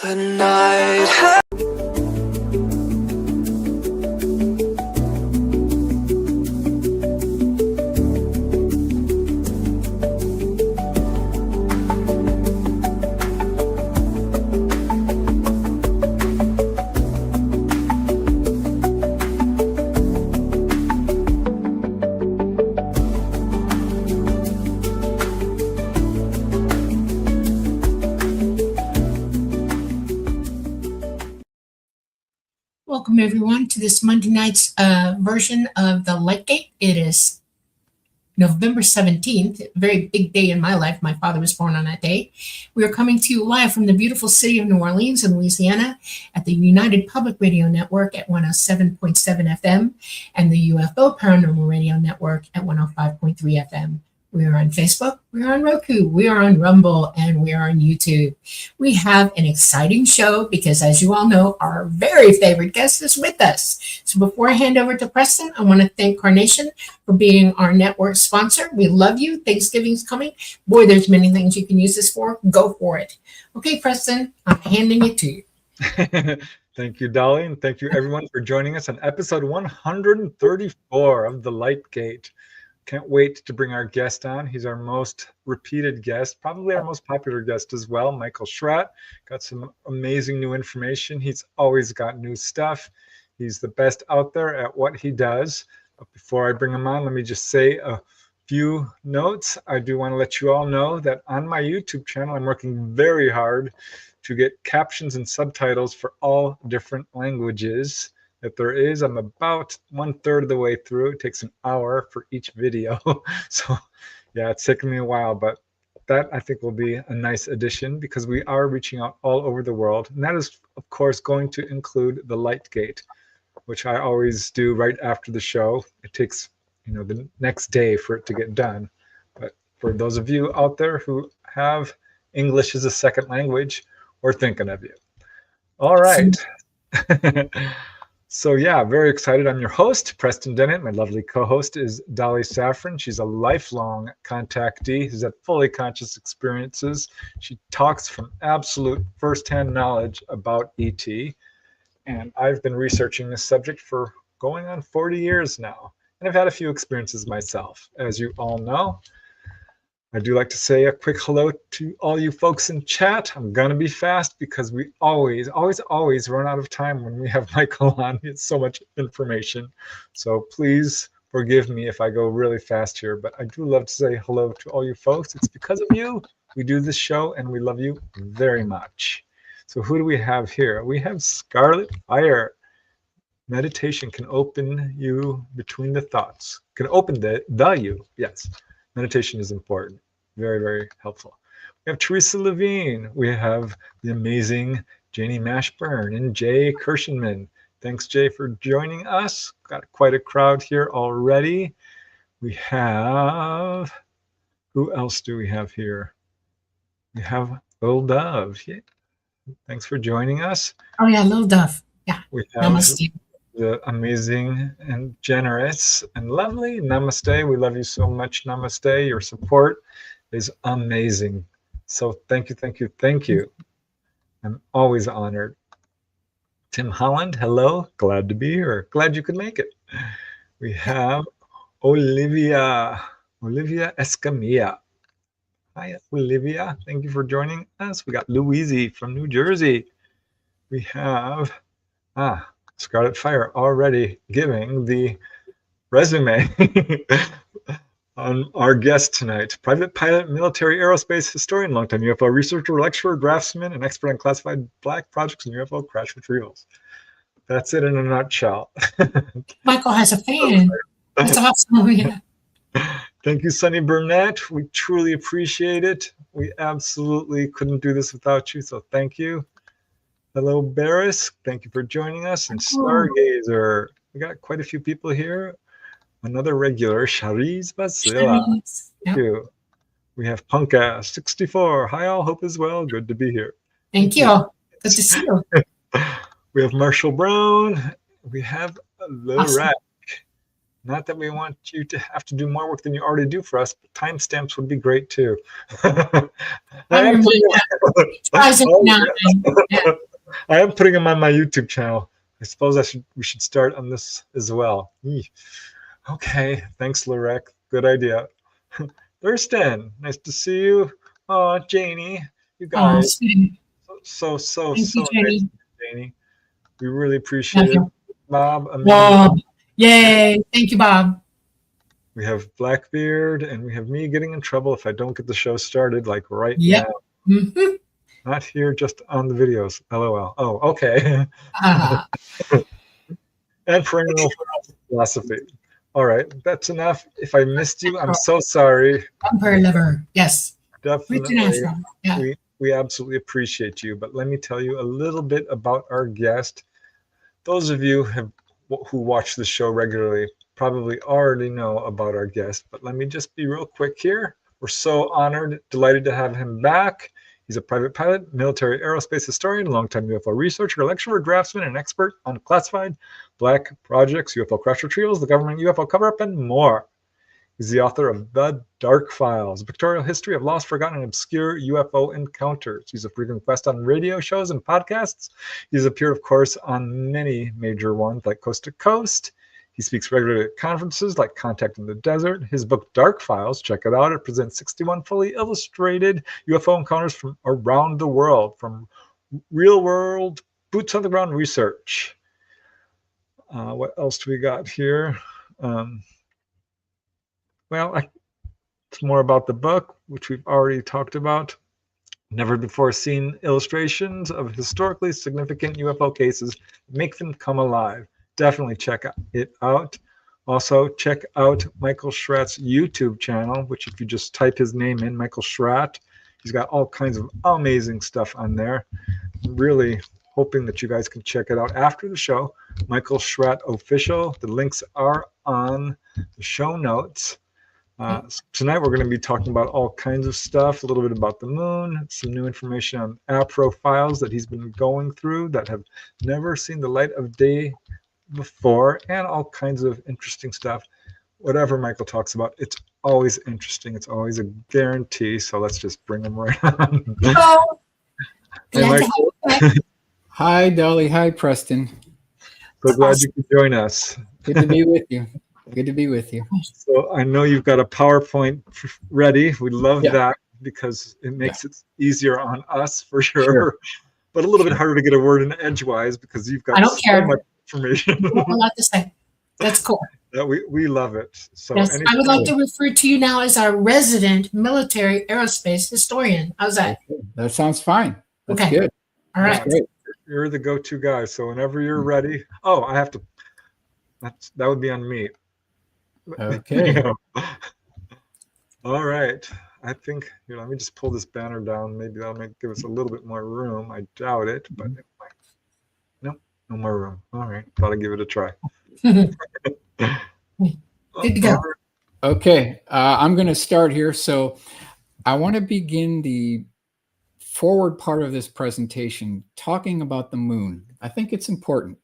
The night. Welcome everyone to this Monday night's version of the Lightgate. It is November 17th, a very big day in my life. My father was born on that day. We are coming to you live from the beautiful city of New Orleans in Louisiana at the United Public Radio Network at 107.7 FM and the UFO Paranormal Radio Network at 105.3 FM. We are on Facebook, we are on Roku, we are on Rumble, and we are on YouTube. We have an exciting show because, as you all know, our very favorite guest is with us. So before I hand over to Preston, I want to thank Carnation for being our network sponsor. We love you. Thanksgiving's coming. Boy, there's many things you can use this for. Go for it. Okay, Preston, I'm handing it to you. Thank you, Dolly, and thank you everyone for joining us on episode 134 of The Lightgate. Can't wait to bring our guest on. He's our most repeated guest, probably our most popular guest as well, Michael Schratt. Got some amazing new information. He's always got new stuff. He's the best out there at what he does. But before I bring him on, let me just say a few notes. I do want to let you all know that on my YouTube channel, I'm working very hard to get captions and subtitles for all different languages that there is. I'm about 1/3 of the way through. It takes an hour for each video. So yeah, it's taken me a while, but that I think will be a nice addition because we are reaching out all over the world. And that is, of course, going to include the Lightgate, which I always do right after the show. It takes, the next day for it to get done. But for those of you out there who have English as a second language, we're thinking of you. All right. So yeah, very excited. I'm your host, Preston Dennett. My lovely co-host is Dolly Safran. She's a lifelong contactee who's had fully conscious experiences. She talks from absolute firsthand knowledge about ET. And I've been researching this subject for going on 40 years now. And I've had a few experiences myself, as you all know. I do like to say a quick hello to all you folks in chat. I'm going to be fast because we always run out of time when we have Michael on. It's so much information. So please forgive me if I go really fast here, but I do love to say hello to all you folks. It's because of you we do this show, and we love you very much. So who do we have here? We have Scarlet Fire. Meditation can open you between the thoughts. Can open the you, yes. Meditation is important. Very, very helpful. We have Teresa Levine. We have the amazing Janie Mashburn and Jay Kirshenman. Thanks, Jay, for joining us. Got quite a crowd here already. We have, who else do we have here? We have Lil Dove. Yeah. Thanks for joining us. Oh, yeah, Lil Dove. Yeah. We have Namaste. The amazing and generous and lovely Namaste. We love you so much, Namaste. Your support is amazing. So thank you, thank you, thank you. I'm always honored. Tim Holland, hello. Glad to be here. Glad you could make it. We have Olivia Escamilla. Hi, Olivia. Thank you for joining us. We got Louise from New Jersey. We have, Scarlet Fire already giving the resume on our guest tonight. Private pilot, military aerospace historian, longtime UFO researcher, lecturer, draftsman, and expert on classified black projects and UFO crash retrievals. That's it in a nutshell. Michael has a fan. That's awesome. Yeah. Thank you, Sunny Burnett. We truly appreciate it. We absolutely couldn't do this without you, so thank you. Hello, Barris. Thank you for joining us. And Stargazer. We got quite a few people here. Another regular, Shariz Basila. Thank you. We have Punka 64. Hi, all. Hope as well. Good to be here. Thank you. Good to see you. We have Marshall Brown. We have Lorette. Not that we want you to have to do more work than you already do for us, but timestamps would be great too. I remember I am putting them on my YouTube channel. I suppose we should start on this as well. Okay, thanks, Lorek. Good idea. Thurston, nice to see you. Oh, Janie, you guys, so Thank you, nice, Janie. We really appreciate it. Bob, yay! Thank you, Bob. We have Blackbeard, and we have me getting in trouble if I don't get the show started, like right now. Mm-hmm. Not here, just on the videos. LOL. Oh, okay. And perennial philosophy. All right, that's enough. If I missed you, I'm so sorry. Bumper liver. Yes. Definitely. Yeah. We absolutely appreciate you. But let me tell you a little bit about our guest. Those of you who watch the show regularly probably already know about our guest, but let me just be real quick here. We're so honored, delighted to have him back. He's a private pilot, military aerospace historian, longtime UFO researcher, lecturer, draftsman, and expert on classified black projects, UFO crash retrievals, the government UFO cover-up, and more. He's the author of The Dark Files, a Pictorial History of Lost, Forgotten, and Obscure UFO Encounters. He's a frequent guest on radio shows and podcasts. He's appeared, of course, on many major ones like Coast to Coast. He speaks regularly at conferences like Contact in the Desert. His book, Dark Files, check it out. It presents 61 fully illustrated UFO encounters from around the world, from real-world, boots-on-the-ground research. What else do we got here? It's more about the book, which we've already talked about. Never before seen illustrations of historically significant UFO cases make them come alive. Definitely check it out. Also, check out Michael Schratt's YouTube channel, which if you just type his name in, Michael Schratt, he's got all kinds of amazing stuff on there. Really hoping that you guys can check it out after the show. Michael Schratt Official. The links are on the show notes. Tonight we're going to be talking about all kinds of stuff, a little bit about the moon, some new information on APRO files that he's been going through that have never seen the light of day before, and all kinds of interesting stuff. Whatever Michael talks about, it's always interesting. It's always a guarantee. So let's just bring him right on. Hello. Hey, Michael. Hi, Dolly. Hi, Preston. So glad you could join us. Good to be with you. Good to be with you. So I know you've got a PowerPoint ready. We love that because it makes it easier on us for sure. But a little bit harder to get a word in edgewise because you've got so much information. A lot to say. That's cool. We love it. So yes, I would like to refer to you now as our resident military aerospace historian. How's that? That sounds fine. That's okay. Good. All right. Great. You're the go-to guy. So whenever you're ready. Oh, I have to. That would be on me. Okay. All right. I think let me just pull this banner down. Maybe that'll give us a little bit more room. I doubt it, but it might. Nope, no more room. All right, thought I'd give it a try. Good to go. Okay, I'm going to start here. So I want to begin the forward part of this presentation talking about the moon. I think it's important,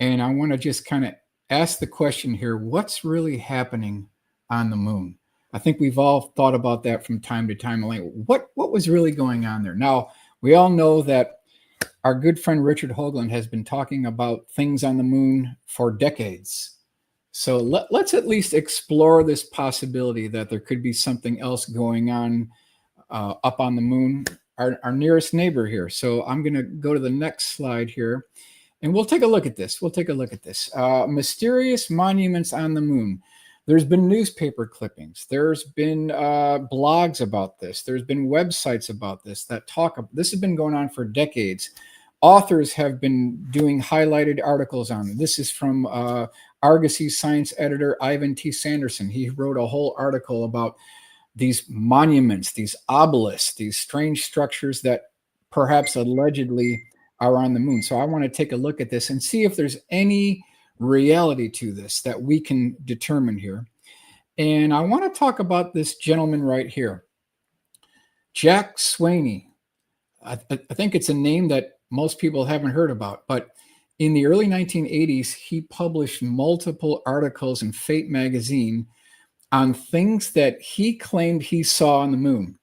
and I want to just kind of ask the question here, what's really happening on the moon? I think we've all thought about that from time to time. Like, what was really going on there? Now, we all know that our good friend Richard Hoagland has been talking about things on the moon for decades. So let's at least explore this possibility that there could be something else going on up on the moon, our nearest neighbor here. So I'm going to go to the next slide here. And we'll take a look at this. Mysterious monuments on the moon. There's been newspaper clippings. There's been blogs about this. There's been websites about this that talk. This has been going on for decades. Authors have been doing highlighted articles on it. This is from Argosy science editor Ivan T. Sanderson. He wrote a whole article about these monuments, these obelisks, these strange structures that perhaps allegedly are on the moon. So I want to take a look at this and see if there's any reality to this that we can determine here. And I want to talk about this gentleman right here, Jack Swaney. I think it's a name that most people haven't heard about, but in the early 1980s, he published multiple articles in Fate magazine on things that he claimed he saw on the moon.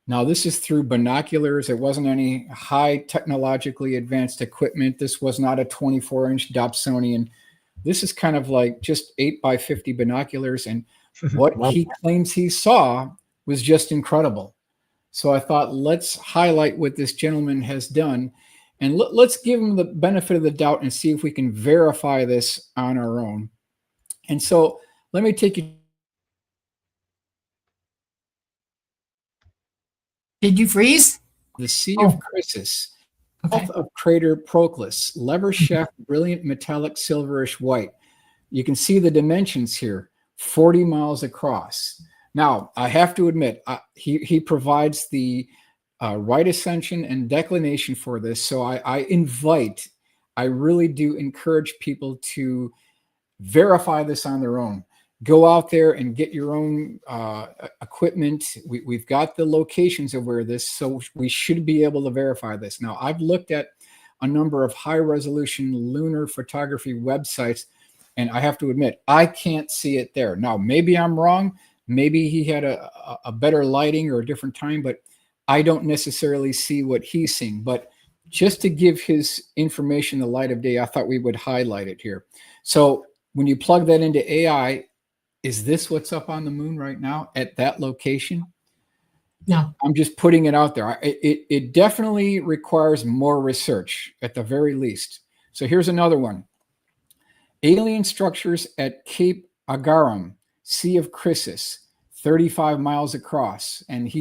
Now, this is through binoculars. It wasn't any high technologically advanced equipment. This was not a 24-inch Dobsonian. This is kind of like just 8x50 binoculars. And what he claims he saw was just incredible. So I thought, let's highlight what this gentleman has done. And let's give him the benefit of the doubt and see if we can verify this on our own. And so let me take you. Did you freeze? The Sea of Chrysis, Okay. south of crater Proclus, lever shaft, brilliant metallic silverish white. You can see the dimensions here, 40 miles across. Now, I have to admit, he provides the right ascension and declination for this. So I really do encourage people to verify this on their own. Go out there and get your own equipment. We've got the locations of where this, so we should be able to verify this. Now, I've looked at a number of high-resolution lunar photography websites, and I have to admit, I can't see it there. Now, maybe I'm wrong. Maybe he had a better lighting or a different time, but I don't necessarily see what he's seeing. But just to give his information the light of day, I thought we would highlight it here. So when you plug that into AI, is this what's up on the moon right now at that location? No. I'm just putting it out there. It definitely requires more research at the very least. So here's another one. Alien structures at Cape Agarum, Sea of Chrysis, 35 miles across. And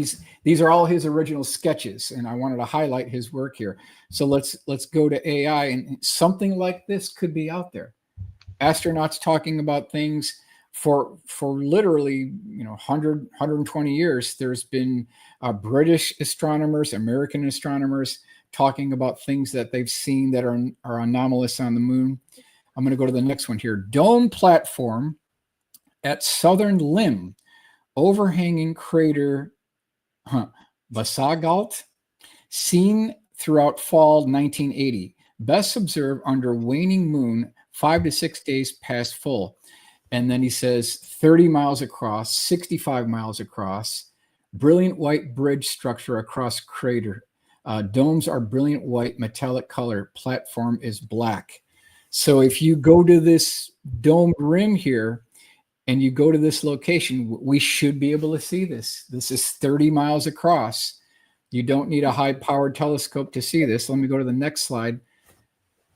these are all his original sketches. And I wanted to highlight his work here. So let's go to AI, and something like this could be out there. Astronauts talking about things for literally 120 years. There's been British astronomers, American astronomers talking about things that they've seen that are anomalous on the moon. I'm going to go to the next one here. Dome platform at southern limb, overhanging crater Basagalt, seen throughout fall 1980. Best observed under waning moon 5 to 6 days past full. And then he says 30 miles across, 65 miles across, brilliant white bridge structure across crater. Domes are brilliant white metallic color. Platform is black. So if you go to this domed rim here and you go to this location, we should be able to see this. This is 30 miles across. You don't need a high-powered telescope to see this. Let me go to the next slide.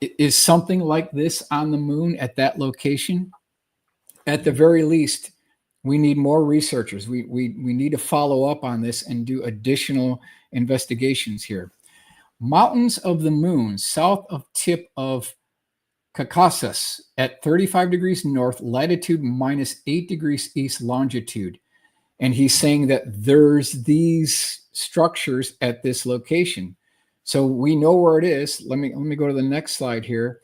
Is something like this on the moon at that location? At the very least, we need more researchers. We need to follow up on this and do additional investigations here. Mountains of the moon, south of tip of Caucasus at 35 degrees north, latitude -8 degrees east longitude. And he's saying that there's these structures at this location. So we know where it is. Let me go to the next slide here.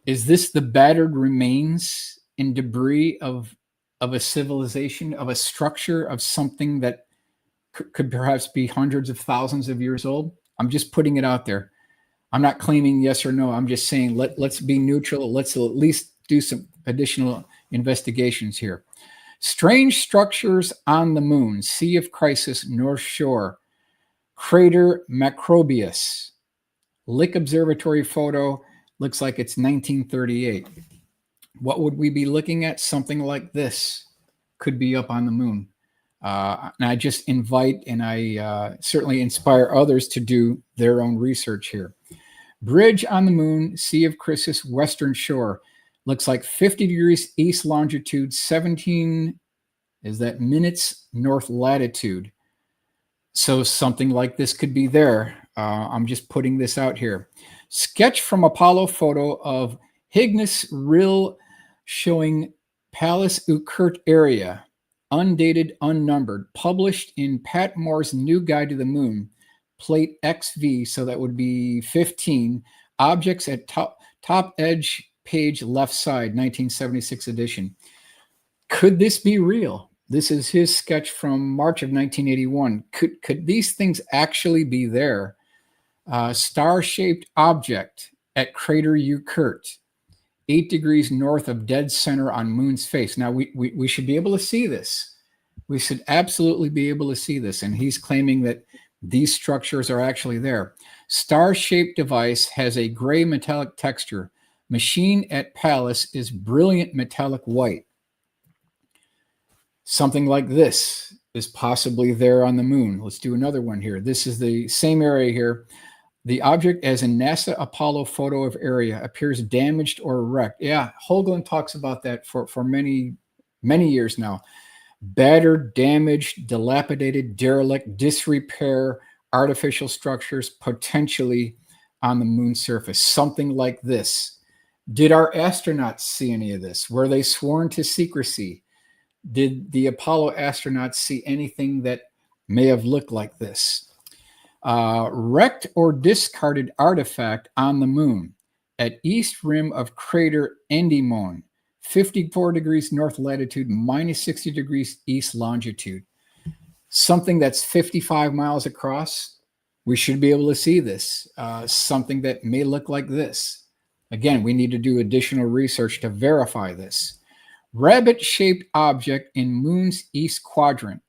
Is this the battered remains and debris of a civilization, of a structure, of something that could perhaps be hundreds of thousands of years old? I'm just putting it out there. I'm not claiming yes or no. I'm just saying let's be neutral. Let's at least do some additional investigations here. Strange structures on the moon, Sea of Chrysis, North Shore, crater Macrobius, Lick Observatory photo, looks like it's 1938. What would we be looking at? Something like this could be up on the moon. And I just invite and I certainly inspire others to do their own research here. Bridge on the moon, Sea of Chrysis, Western Shore. Looks like 50 degrees east longitude, 17, is that minutes north latitude. So something like this could be there. I'm just putting this out here. Sketch from Apollo photo of Hygnus Rill showing Pallas Ukert area, undated, unnumbered, published in Pat Moore's New Guide to the Moon, plate XV, so that would be 15, objects at top edge page left side, 1976 edition. Could this be real? This is his sketch from March of 1981. Could these things actually be there? Star-shaped object at crater Eucurt, 8 degrees north of dead center on moon's face. Now, we should be able to see this. We should absolutely be able to see this. And he's claiming that these structures are actually there. Star-shaped device has a gray metallic texture. Machine at Palace is brilliant metallic white. Something like this is possibly there on the moon. Let's do another one here. This is the same area here. The object as a NASA Apollo photo of area appears damaged or wrecked. Yeah, Hoagland talks about that for many, many years now. Battered, damaged, dilapidated, derelict, disrepair, artificial structures potentially on the moon's surface. Something like this. Did our astronauts see any of this? Were they sworn to secrecy? Did the Apollo astronauts see anything that may have looked like this? Wrecked or discarded artifact on the moon at east rim of crater Endymion, 54 degrees north latitude, minus 60 degrees east longitude. Something that's 55 miles across. We should be able to see this. Something that may look like this. Again, we need to do additional research to verify this. Rabbit-shaped object in moon's east quadrant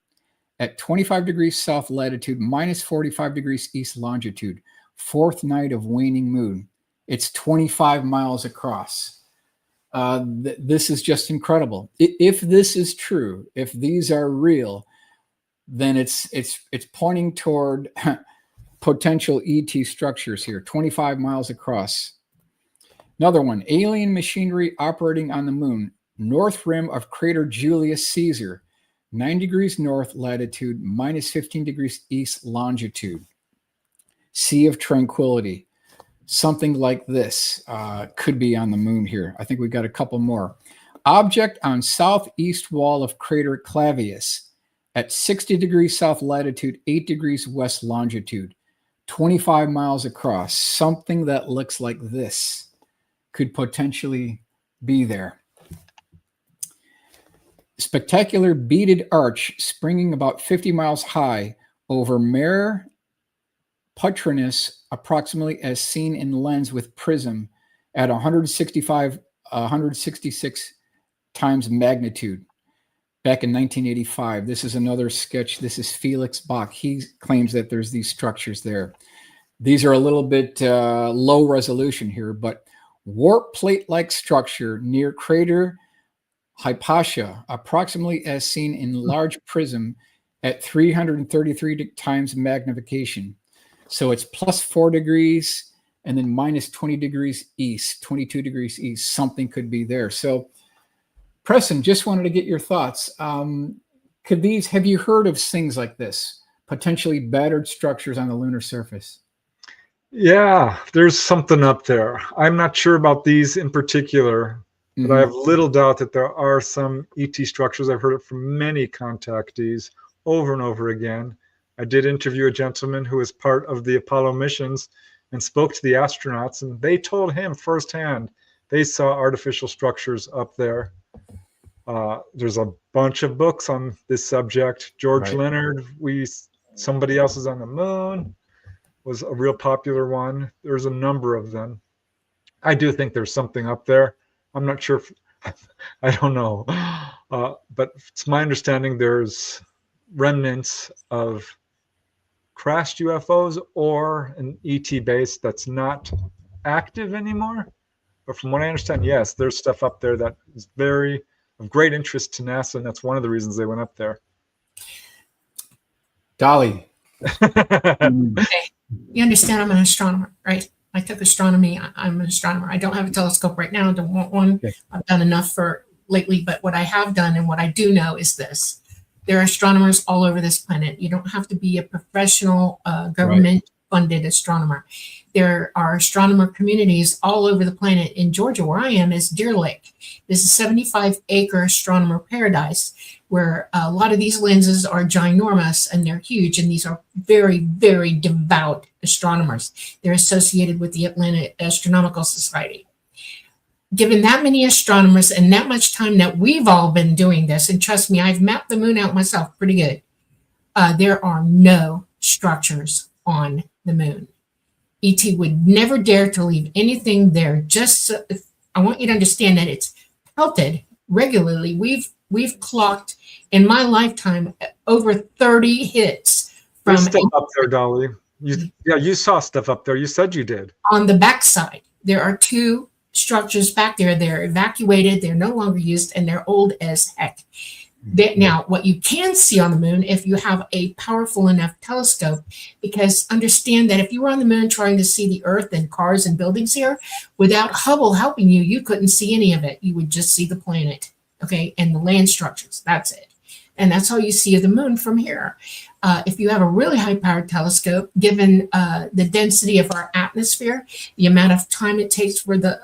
at 25 degrees south latitude, minus 45 degrees east longitude, fourth night of waning moon. It's 25 miles across. This is just incredible. If this is true, if these are real, then it's pointing toward potential ET structures here, 25 miles across. Another one, alien machinery operating on the moon, north rim of crater Julius Caesar, 9 degrees north latitude, minus 15 degrees east longitude. Sea of Tranquility. Something like this could be on the moon here. I think we've got a couple more. Object on southeast wall of crater Clavius at 60 degrees south latitude, 8 degrees west longitude, 25 miles across. Something that looks like this could potentially be there. Spectacular beaded arch springing about 50 miles high over Mare Patronus, approximately as seen in lens with prism at 166 times magnitude back in 1985. This is another sketch. This is Felix Bach. He claims that there's these structures there. These are a little bit low resolution here, but warp plate-like structure near crater Hypatia, approximately as seen in large prism at 333 times magnification. So it's plus 4 degrees and then minus 20 degrees east, 22 degrees east. Something could be there. So, Preston, just wanted to get your thoughts. Have you heard of things like this? Potentially battered structures on the lunar surface? Yeah, there's something up there. I'm not sure about these in particular, but I have little doubt that there are some ET structures. I've heard it from many contactees over and over again. I did interview a gentleman who was part of the Apollo missions and spoke to the astronauts, and they told him firsthand they saw artificial structures up there. There's a bunch of books on this subject. George Leonard, Somebody Else Is on the Moon was a real popular one. There's a number of them. I do think there's something up there. I'm not sure I don't know. But it's my understanding there's remnants of crashed UFOs or an ET base that's not active anymore. But from what I understand, yes, there's stuff up there that is of great interest to NASA, and that's one of the reasons they went up there. Dolly. Okay. You understand I'm an astronomer, right? I took astronomy. I'm an astronomer. I don't have a telescope right now. I don't want one. Okay. I've done enough for lately, but what I have done and what I do know is this. There are astronomers all over this planet. You don't have to be a professional government-funded astronomer. There are astronomer communities all over the planet. In Georgia, where I am, is Deer Lake. This is a 75-acre astronomer paradise where a lot of these lenses are ginormous and they're huge, and these are very, very devout astronomers. They're associated with the Atlanta Astronomical Society. Given that many astronomers and that much time that we've all been doing this, and trust me, I've mapped the moon out myself pretty good, there are no structures on the moon. ET would never dare to leave anything there. Just so, I want you to understand that it's pelted regularly. We've clocked in my lifetime over 30 hits from There's stuff up there, Dolly. You saw stuff up there. You said you did. On the backside. There are 2 structures back there. They're evacuated. They're no longer used, and they're old as heck. Now, what you can see on the moon, if you have a powerful enough telescope, because understand that if you were on the moon trying to see the Earth and cars and buildings here, without Hubble helping you, you couldn't see any of it. You would just see the planet, okay, and the land structures. That's it. And that's how you see the moon from here. If you have a really high-powered telescope, given the density of our atmosphere, the amount of time it takes for the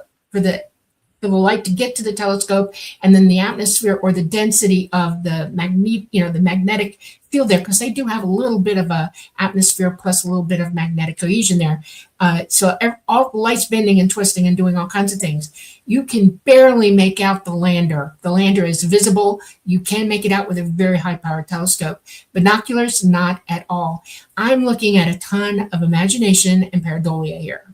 light to get to the telescope, and then the atmosphere or the density of the magnetic field there, because they do have a little bit of a atmosphere plus a little bit of magnetic cohesion there. So all the light's bending and twisting and doing all kinds of things. You can barely make out the lander. The lander is visible. You can make it out with a very high-powered telescope. Binoculars, not at all. I'm looking at a ton of imagination and pareidolia here.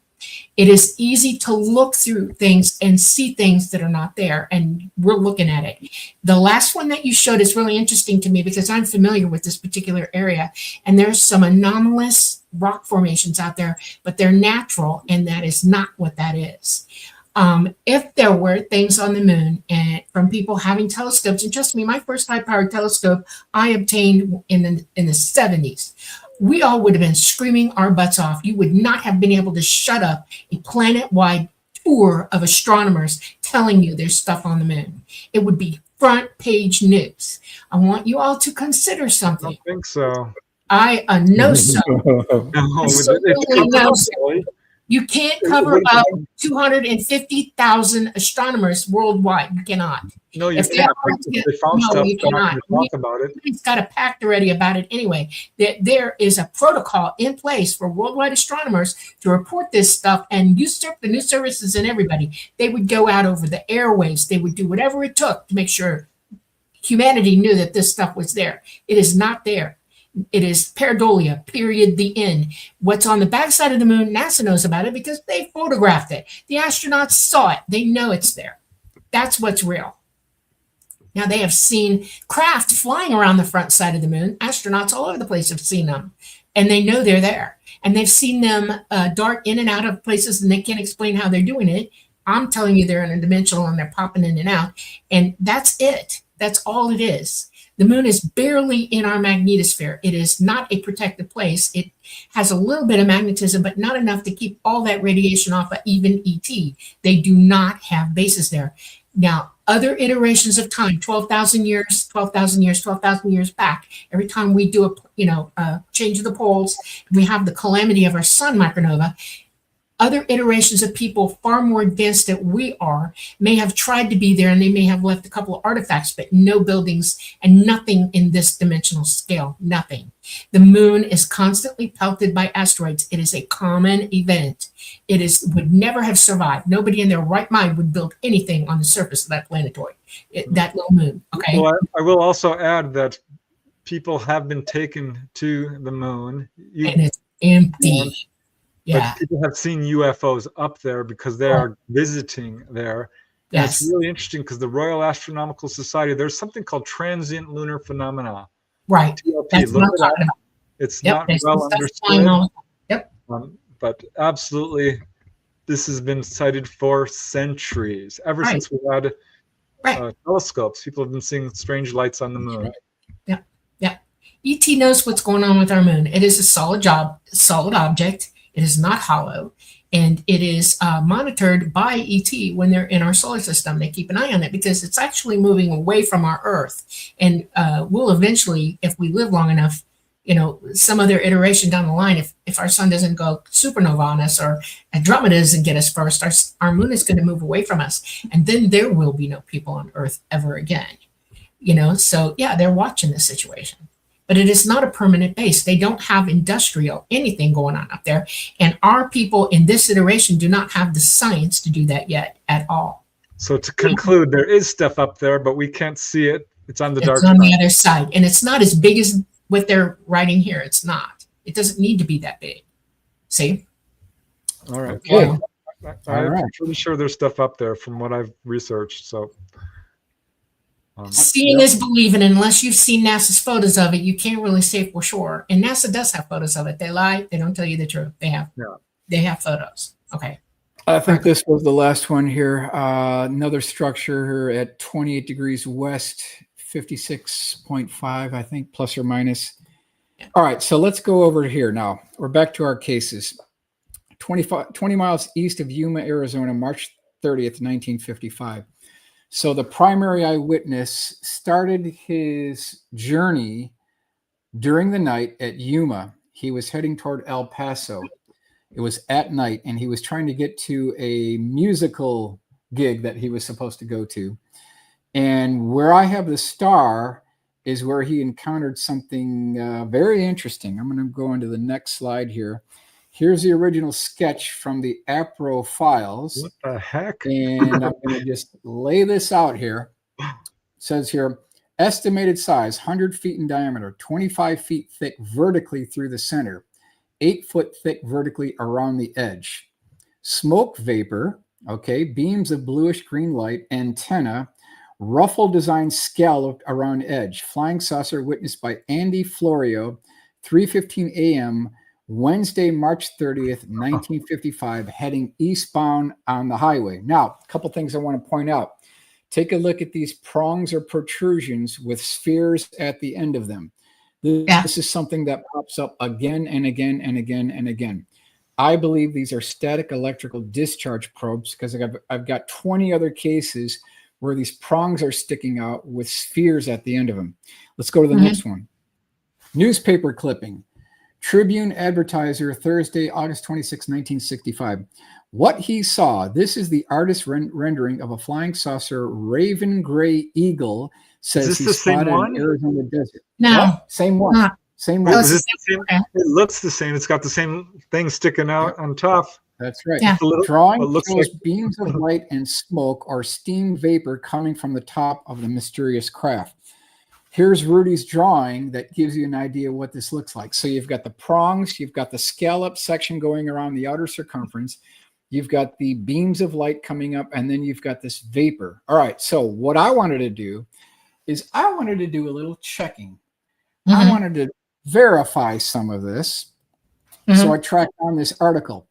It is easy to look through things and see things that are not there, and we're looking at it. The last one that you showed is really interesting to me because I'm familiar with this particular area, and there's some anomalous rock formations out there, but they're natural, and that is not what that is. If there were things on the moon and from people having telescopes, and trust me, my first high-powered telescope I obtained in the 70s. We all would have been screaming our butts off. You would not have been able to shut up a planet-wide tour of astronomers telling you there's stuff on the moon. It would be front page news. I want you all to consider something. I don't think so. I know so. No, Absolutely know so. You can't cover up 250,000 astronomers worldwide. You cannot. No, you If can't. they Found no, stuff. you cannot. Talk about it. It's got a pact already about it anyway. There is a protocol in place for worldwide astronomers to report this stuff and usurp the news services and everybody. They would go out over the airwaves. They would do whatever it took to make sure humanity knew that this stuff was there. It is not there. It is pareidolia, period, the end. What's on the backside of the moon, NASA knows about it because they photographed it. The astronauts saw it. They know it's there. That's what's real. Now, they have seen craft flying around the front side of the moon. Astronauts all over the place have seen them, and they know they're there. And they've seen them dart in and out of places, and they can't explain how they're doing it. I'm telling you they're interdimensional, and they're popping in and out. And that's it. That's all it is. The moon is barely in our magnetosphere. It is not a protected place. It has a little bit of magnetism, but not enough to keep all that radiation off of even ET. They do not have bases there. Now, other iterations of time, 12,000 years, 12,000 years, 12,000 years back, every time we do a change of the poles, we have the calamity of our sun micronova. Other iterations of people far more advanced than we are may have tried to be there, and they may have left a couple of artifacts, but no buildings and nothing in this dimensional scale, nothing. The moon is constantly pelted by asteroids. It is a common event. Would never have survived. Nobody in their right mind would build anything on the surface of that planetoid, that little moon, okay? Well, I will also add that people have been taken to the moon. And it's empty. Yeah. But people have seen UFOs up there because they are visiting there. And Yes. it's really interesting because the Royal Astronomical Society, there's something called transient lunar phenomena. Right. TLP, That's look what I'm it up. talking about. It's Yep. not There's well some stuff flying understood. all- Yep. But absolutely, this has been cited for centuries. Ever Right. since we had Right. telescopes, people have been seeing strange lights on the moon. Yeah. Yeah. ET knows what's going on with our moon. It is a solid object. It is not hollow, and it is monitored by ET when they're in our solar system. They keep an eye on it because it's actually moving away from our Earth, and we'll eventually, if we live long enough, some other iteration down the line, if our sun doesn't go supernova on us or Andromeda doesn't get us first, our moon is going to move away from us, and then there will be no people on Earth ever again. So yeah, they're watching this situation. But it is not a permanent base. They don't have industrial anything going on up there. And our people in this iteration do not have the science to do that yet at all. So to conclude, there is stuff up there, but we can't see it. It's on the dark It's on side. the other side. And it's not as big as what they're writing here. It's not. It doesn't need to be that big. See? All right. Okay. Well, All right. I'm pretty sure there's stuff up there from what I've researched. So, Seeing is believing. Unless you've seen NASA's photos of it, you can't really say for sure. And NASA does have photos of it. They lie. They don't tell you the truth. They have. Yeah. They have photos. Okay. I think this was the last one here. Another structure here at 28 degrees west, 56.5, I think, plus or minus. Yeah. All right, so let's go over here now. We're back to our cases. 20 miles east of Yuma, Arizona, March 30th, 1955. So the primary eyewitness started his journey during the night at Yuma. He was heading toward El Paso. It was at night, and he was trying to get to a musical gig that he was supposed to go to. And where I have the star is where he encountered something very interesting. I'm going to go into the next slide here. Here's the original sketch from the APRO files. what the heck? And I'm going to just lay this out here. It says here, estimated size, 100 feet in diameter, 25 feet thick vertically through the center, 8 foot thick vertically around the edge. Smoke vapor, okay, beams of bluish green light, antenna, ruffle design scalloped around edge. Flying saucer witnessed by Andy Florio, 3:15 a.m., Wednesday, March 30th, 1955, heading eastbound on the highway. Now, a couple things I want to point out. Take a look at these prongs or protrusions with spheres at the end of them. This is something that pops up again and again and again and again. I believe these are static electrical discharge probes because I've got 20 other cases where these prongs are sticking out with spheres at the end of them. Let's go to the next one. Newspaper clipping. Tribune Advertiser, Thursday, August 26, 1965. What he saw, this is the artist's rendering of a flying saucer raven gray eagle, says he spotted in Arizona desert. No. What? Same one. No. Same Wait, one. is this the same? It looks the same. It's got the same thing sticking out on top. That's right. Yeah. Drawing looks shows like beams of light and smoke or steam vapor coming from the top of the mysterious craft. Here's Rudy's drawing that gives you an idea what this looks like. So you've got the prongs, you've got the scallop section going around the outer circumference, you've got the beams of light coming up, and then you've got this vapor. All right, so what I wanted to do is I wanted to do a little checking. I wanted to verify some of this. So I tracked down this article.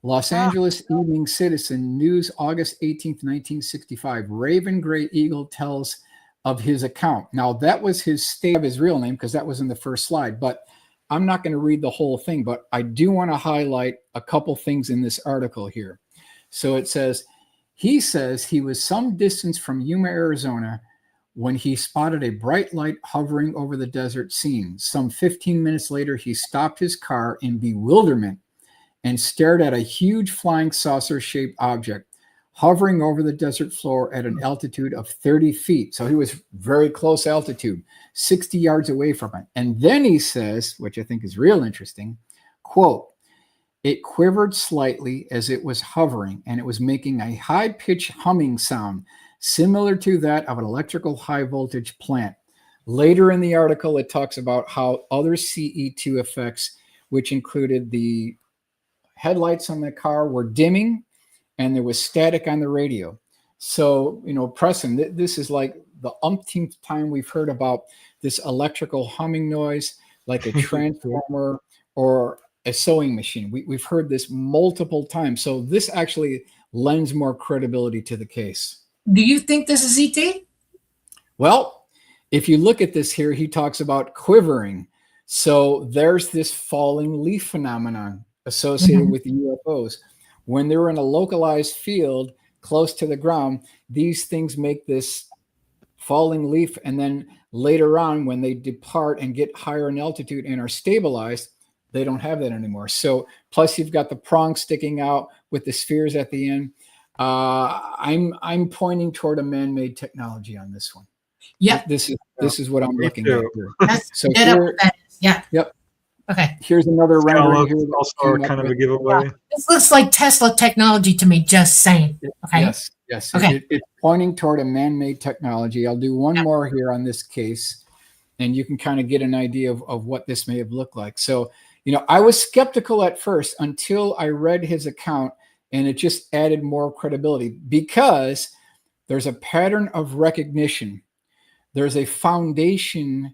Los Angeles Evening Citizen, News, August 18th, 1965. Raven Gray Eagle tells of his account. Now, that was his real name because that was in the first slide, but I'm not going to read the whole thing, but I do want to highlight a couple things in this article here. So it says, he says he was some distance from Yuma, Arizona, when he spotted a bright light hovering over the desert scene. Some 15 minutes later, he stopped his car in bewilderment and stared at a huge flying saucer-shaped object hovering over the desert floor at an altitude of 30 feet. So he was very close altitude, 60 yards away from it. And then he says, which I think is real interesting, quote, it quivered slightly as it was hovering, and it was making a high-pitched humming sound, similar to that of an electrical high-voltage plant. Later in the article, it talks about how other CE2 effects, which included the headlights on the car were dimming, and there was static on the radio. So, you know, Preston, this is like the umpteenth time we've heard about this electrical humming noise, like a transformer or a sewing machine. We've heard this multiple times. So this actually lends more credibility to the case. Do you think this is ET? Well, if you look at this here, he talks about quivering. So there's this falling leaf phenomenon associated with the UFOs. When they're in a localized field close to the ground, these things make this falling leaf. And then later on, when they depart and get higher in altitude and are stabilized, they don't have that anymore. So plus you've got the prongs sticking out with the spheres at the end. I'm pointing toward a man-made technology on this one. Yep. This is what I'm looking at here. That's so here, that is. Yeah. Yep. Okay. Here's another rendering here. Also kind of a giveaway. Yeah. This looks like Tesla technology to me, just saying. Okay. Yes. Okay. It's pointing toward a man-made technology. I'll do one more here on this case, and you can kind of get an idea of what this may have looked like. So, I was skeptical at first until I read his account, and it just added more credibility because there's a pattern of recognition. There's a foundation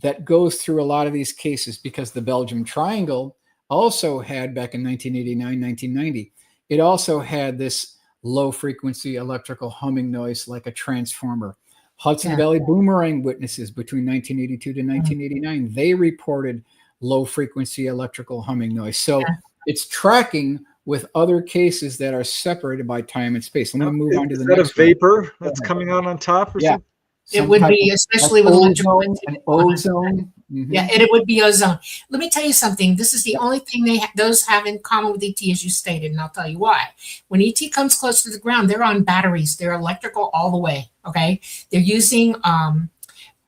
that goes through a lot of these cases, because the Belgium Triangle also had, back in 1989, 1990, it also had this low frequency electrical humming noise like a transformer. Hudson Valley boomerang witnesses between 1982 to 1989, they reported low frequency electrical humming noise. So it's tracking with other cases that are separated by time and space. I'm going to move on to the next one. Is that a vapor that's coming out on top or something? It would be, especially with electrical ozone. Yeah, and it would be ozone. Let me tell you something. This is the only thing those have in common with ET, as you stated, and I'll tell you why. When ET comes close to the ground, they're on batteries. They're electrical all the way. Okay, they're using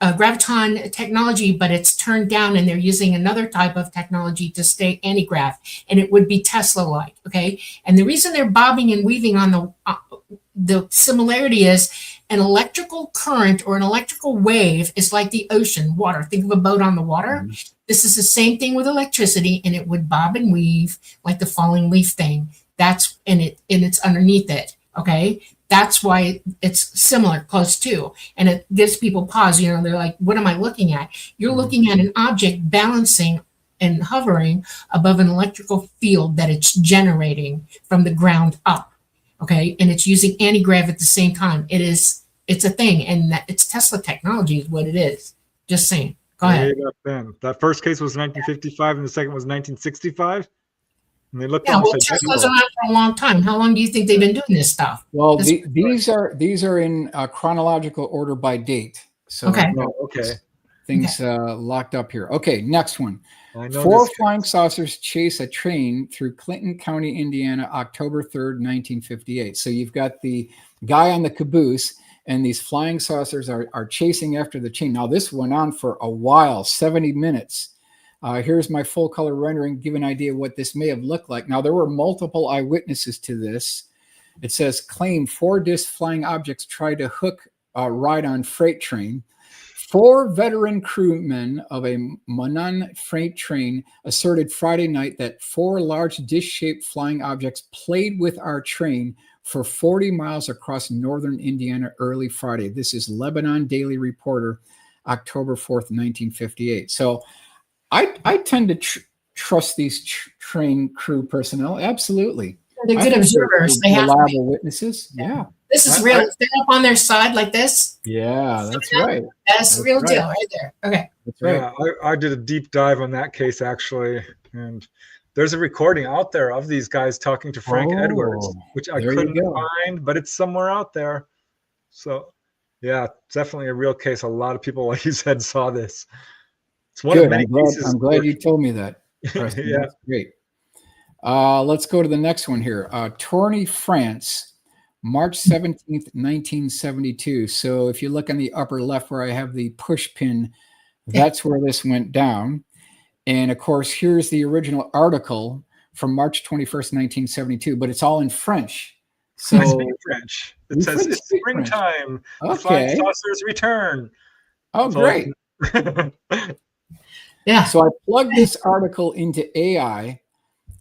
graviton technology, but it's turned down, and they're using another type of technology to stay anti-grav, and it would be Tesla-like. Okay, and the reason they're bobbing and weaving on the similarity is an electrical current or an electrical wave is like the ocean, water. Think of a boat on the water. This is the same thing with electricity, and it would bob and weave like the falling leaf thing. That's it's underneath it. Okay, that's why it's similar, close to, and it gives people pause. They're like, "What am I looking at?" You're looking at an object balancing and hovering above an electrical field that it's generating from the ground up. Okay, and it's using anti-grav at the same time. It's a thing, and it's Tesla technology is what it is. Just saying. Go ahead. That first case was 1955, and the second was 1965. And they looked. Yeah, well, Tesla's around for a long time. How long do you think they've been doing this stuff? Well, these are in chronological order by date. So things locked up here. Okay, next one. 4 flying saucers chase a train through Clinton County, Indiana, October 3rd, 1958. So you've got the guy on the caboose, and these flying saucers are chasing after the train. Now, this went on for a while, 70 minutes. Here's my full color rendering, give an idea of what this may have looked like. Now, there were multiple eyewitnesses to this. It says, claim 4 disc flying objects tried to hook a ride on freight train. 4 veteran crewmen of a Monon freight train asserted Friday night that 4 large dish-shaped flying objects played with our train for 40 miles across northern Indiana early Friday. This is Lebanon Daily Reporter, October 4th, 1958. So I tend to trust these train crew personnel. Absolutely. They're good observers. They have reliable witnesses. Yeah. This is real. Stand up on their side like this. Yeah, that's right. That's the real deal right there. Okay. That's right. Yeah, I did a deep dive on that case, actually. And there's a recording out there of these guys talking to Frank Edwards, which I couldn't find, but it's somewhere out there. So, yeah, definitely a real case. A lot of people, like you said, saw this. It's one of many cases. I'm glad you told me that. Yeah. That's great. Let's go to the next one here. Tournai, France. March 17th, 1972. So if you look on the upper left where I have the push pin, that's where this went down. And of course, here's the original article from March 21st, 1972, but it's all in French. So it's in French. It says it's springtime. The flying saucers return. Oh, great. Yeah. So I plugged this article into AI.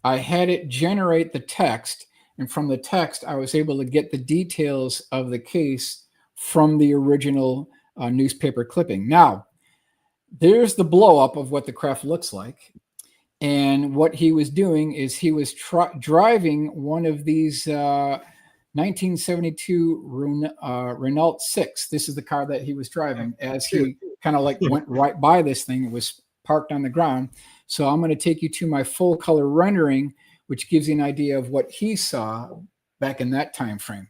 I had it generate the text. And from the text, I was able to get the details of the case from the original newspaper clipping. Now, there's the blow up of what the craft looks like. And what he was doing is he was driving one of these 1972 Renault 6. This is the car that he was driving as he kind of like went right by this thing. It was parked on the ground. So I'm going to take you to my full color rendering, which gives you an idea of what he saw back in that time frame.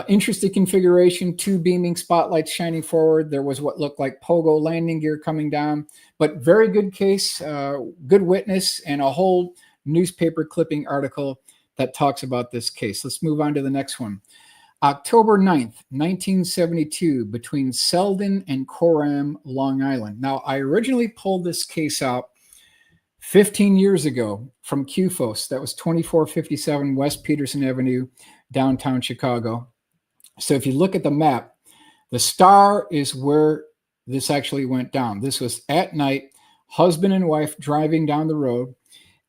Interesting configuration, 2 beaming spotlights shining forward. There was what looked like pogo landing gear coming down, but very good case, good witness, and a whole newspaper clipping article that talks about this case. Let's move on to the next one. October 9th, 1972, between Selden and Coram, Long Island. Now, I originally pulled this case out 15 years ago from QFOS. That was 2457 West Peterson Avenue, downtown Chicago. So if you look at the map, the star is where this actually went down. This was at night, husband and wife driving down the road.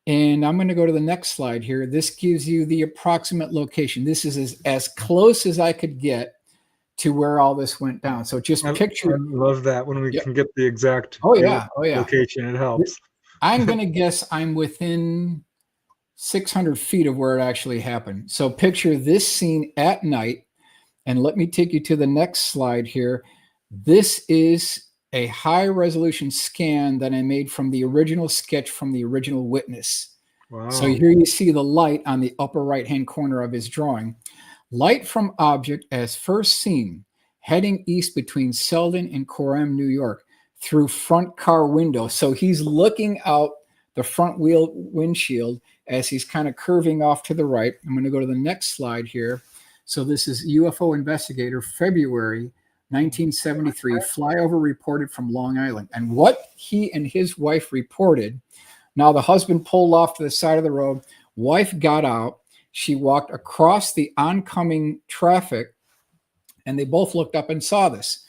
And I'm going to go to the next slide here. This gives you the approximate location. This is as close as I could get to where all this went down. So just picture. I love that when we can get the exact location. It helps. I'm going to guess I'm within 600 feet of where it actually happened. So picture this scene at night. And let me take you to the next slide here. This is a high resolution scan that I made from the original sketch from the original witness. Wow. So here you see the light on the upper right-hand corner of his drawing. Light from object as first seen, heading east between Selden and Coram, New York, through front car window. So he's looking out the front wheel windshield as he's kind of curving off to the right. I'm going to go to the next slide here. So this is UFO investigator, February 1973, flyover reported from Long Island. And what he and his wife reported, now the husband pulled off to the side of the road, wife got out, she walked across the oncoming traffic, and they both looked up and saw this.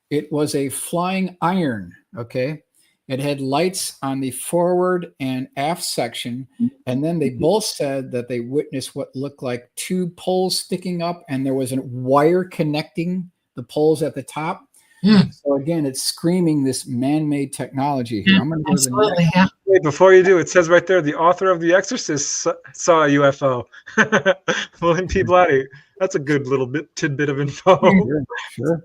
It was a flying iron, okay? It had lights on the forward and aft section, and then they both said that they witnessed what looked like two poles sticking up, and there was a wire connecting the poles at the top. So again, it's screaming this man-made technology here. I'm going to go to the next. Wait, before you do, it says right there, the author of The Exorcist saw a UFO. William P. Blatty. That's a good little tidbit of info. Sure.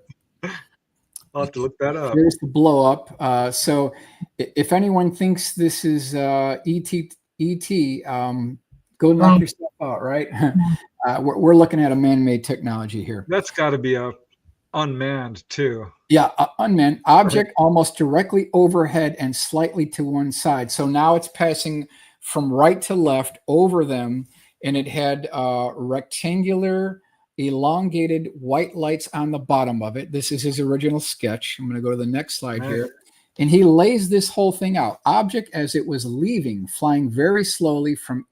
I'll have to look that up. Here's the blow up. So if anyone thinks this is ET, go knock yourself out, right? We're looking at a man-made technology here. That's got to be a unmanned too. Yeah, unmanned object almost directly overhead and slightly to one side. So now it's passing from right to left over them, and it had rectangular, elongated white lights on the bottom of it. This is his original sketch. I'm going to go to the next slide here. And he lays this whole thing out. Object as it was leaving, flying very slowly from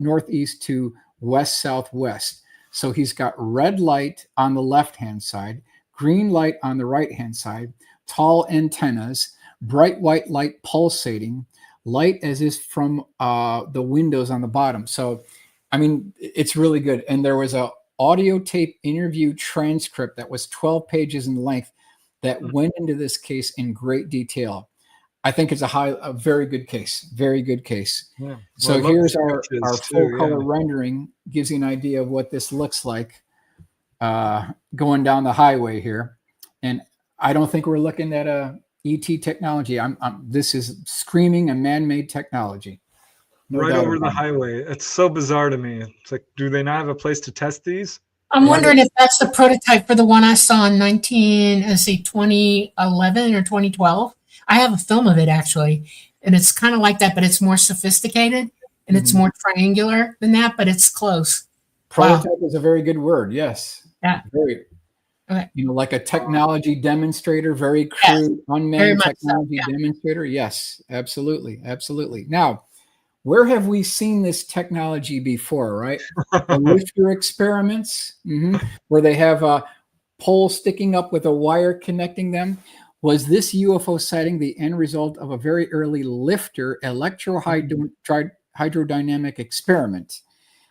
northeast to west-southwest. So he's got red light on the left-hand side, green light on the right-hand side, tall antennas, bright white light pulsating, light as is from the windows on the bottom. So, I mean, it's really good. And there was a audio tape interview transcript that was 12 pages in length that went into this case in great detail. I think it's a very good case, very good case. Yeah. So here's our full color rendering, gives you an idea of what this looks like going down the highway here. And I don't think we're looking at a ET technology. This is screaming a man-made technology. No right over the highway. It's so bizarre to me. It's like, do they not have a place to test these? I'm wondering if that's the prototype for the one I saw in 2011 or 2012. I have a film of it actually, and it's kind of like that, but it's more sophisticated and it's more triangular than that, but it's close. Prototype is a very good word. Yes. Yeah. Very. Okay. You know, like a technology demonstrator, very crude, unmanned technology demonstrator. Yes, absolutely. Absolutely. Now, where have we seen this technology before, right? The lifter experiments, where they have a pole sticking up with a wire connecting them. Was this UFO sighting the end result of a very early lifter hydrodynamic experiment?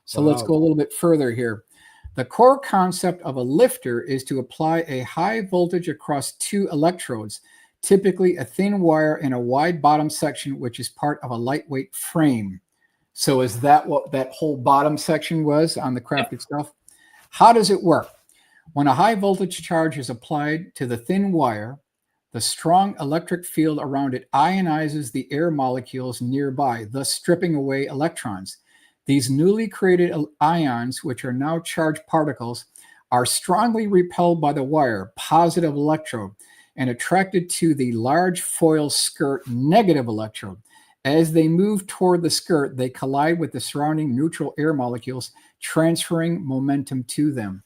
So let's go a little bit further here. The core concept of a lifter is to apply a high voltage across two electrodes, typically a thin wire in a wide bottom section, which is part of a lightweight frame. So is that what that whole bottom section was on the craft itself? How does it work? When a high voltage charge is applied to the thin wire, the strong electric field around it ionizes the air molecules nearby, thus stripping away electrons. These newly created ions, which are now charged particles, are strongly repelled by the wire, positive electrode, and attracted to the large foil skirt, negative electrode. As they move toward the skirt, they collide with the surrounding neutral air molecules, transferring momentum to them.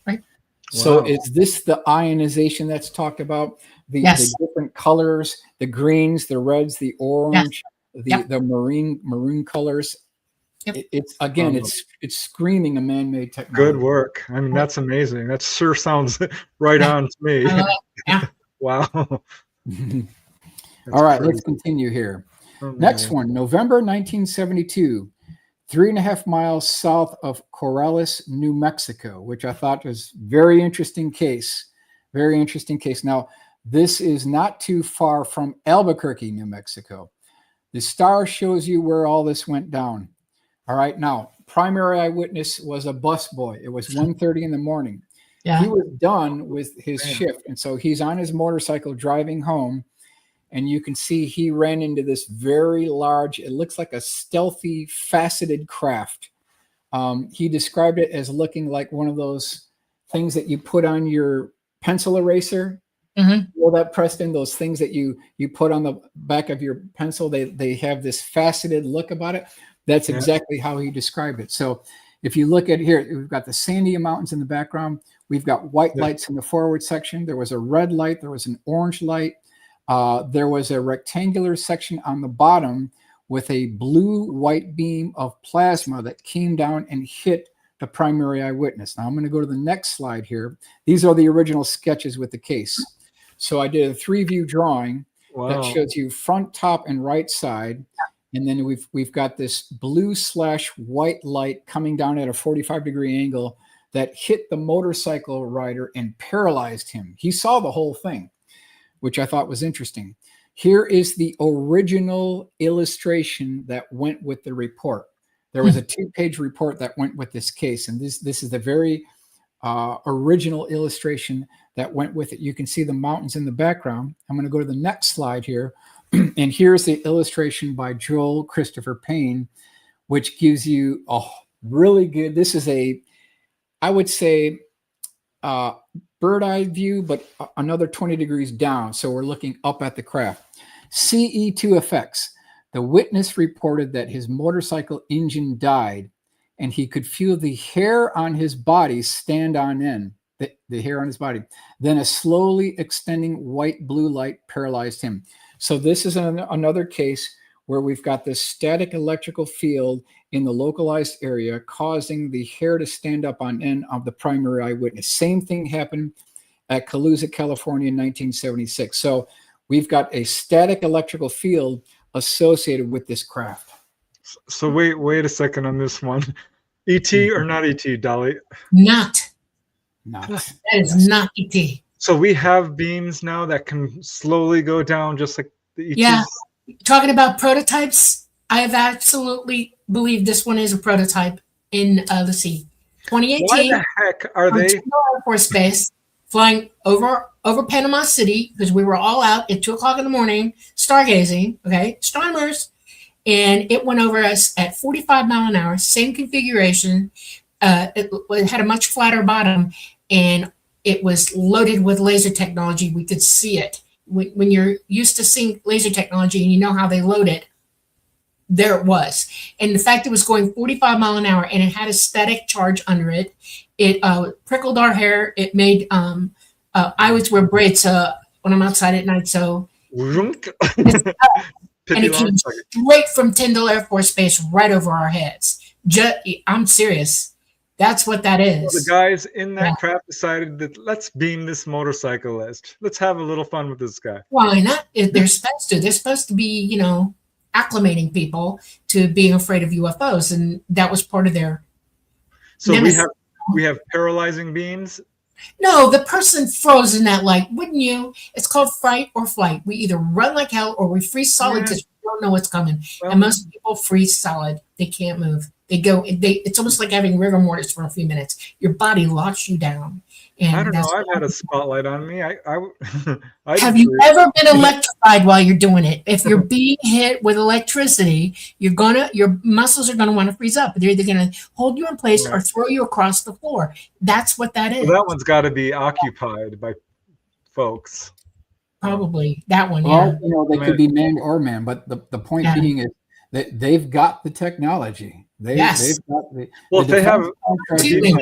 Right. Wow. So is this the ionization that's talked about? The different colors, the greens, the reds, the orange, the maroon colors. It's again, it's screaming a man-made technology. Good work. I mean, that's amazing. That sure sounds right on to me. Yeah. Wow. All right, let's continue here. Next one, November 1972, 3.5 miles south of Corrales, New Mexico, which I thought was very interesting case. Very interesting case. Now, this is not too far from Albuquerque, New Mexico. The star shows you where all this went down. All right. Now, primary eyewitness was a busboy. It was 1:30 in the morning. Yeah. He was done with his shift. And so he's on his motorcycle driving home. And you can see he ran into this very large, it looks like a stealthy, faceted craft. He described it as looking like one of those things that you put on your pencil eraser. Well, that, Preston, those things that you put on the back of your pencil, they have this faceted look about it. That's exactly how he described it. So if you look at here, we've got the Sandia Mountains in the background. We've got white lights in the forward section. There was a red light. There was an orange light. There was a rectangular section on the bottom with a blue-white beam of plasma that came down and hit the primary eyewitness. Now I'm going to go to the next slide here. These are the original sketches with the case. So I did a 3-view drawing that shows you front, top, and right side. And then we've got this blue/white light coming down at a 45-degree angle that hit the motorcycle rider and paralyzed him. He saw the whole thing, which I thought was interesting. Here is the original illustration that went with the report. There was a 2-page report that went with this case, and this is the very original illustration that went with it. You can see the mountains in the background. I'm going to go to the next slide here, and here's the illustration by Joel Christopher Payne, which gives you a really good, this is I would say, bird eye view, but another 20 degrees down. So we're looking up at the craft. CE2 effects. The witness reported that his motorcycle engine died and he could feel the hair on his body stand on end, the hair on his body. Then a slowly extending white-blue light paralyzed him. So this is another case where we've got this static electrical field in the localized area causing the hair to stand up on end of the primary eyewitness. Same thing happened at Calusa, California in 1976. So we've got a static electrical field associated with this craft. So wait a second on this one. ET or not ET, Dolly? Not. That is not ET. So we have beams now that can slowly go down just like the ETs? Yeah. Talking about prototypes, I have absolutely believed this one is a prototype in, let's see, 2018. Why the heck are they? Air Force Base, flying over Panama City, because we were all out at 2 o'clock in the morning, stargazing, okay, astronomers, and it went over us at 45 miles an hour, same configuration. It had a much flatter bottom, and it was loaded with laser technology. We could see it. When you're used to seeing laser technology and you know how they load it, there it was. And the fact it was going 45 miles an hour and it had a static charge under it, it prickled our hair. It made, I always wear braids when I'm outside at night. So, and it came straight from Tyndall Air Force Base right over our heads. I'm serious. That's what that is. So the guys in that craft decided that let's beam this motorcyclist. Let's have a little fun with this guy. Why not? They're supposed to. They're supposed to be, acclimating people to being afraid of UFOs, and that was part of their. So we have paralyzing beams. No, the person froze in that light. Wouldn't you? It's called fight or flight. We either run like hell or we freeze solid because we don't know what's coming. Well, and most people freeze solid. They can't move. It's almost like having rigor mortis for a few minutes. Your body locks you down. And I don't know. I've had a spotlight on me. I have you ever been electrified while you're doing it? If you're being hit with electricity, your muscles are gonna want to freeze up. They're either gonna hold you in place or throw you across the floor. That's what that is. Well, that one's got to be occupied by folks. Probably that one. Well, they could be manned or manned, but the point being is that they've got the technology. They've got if they have a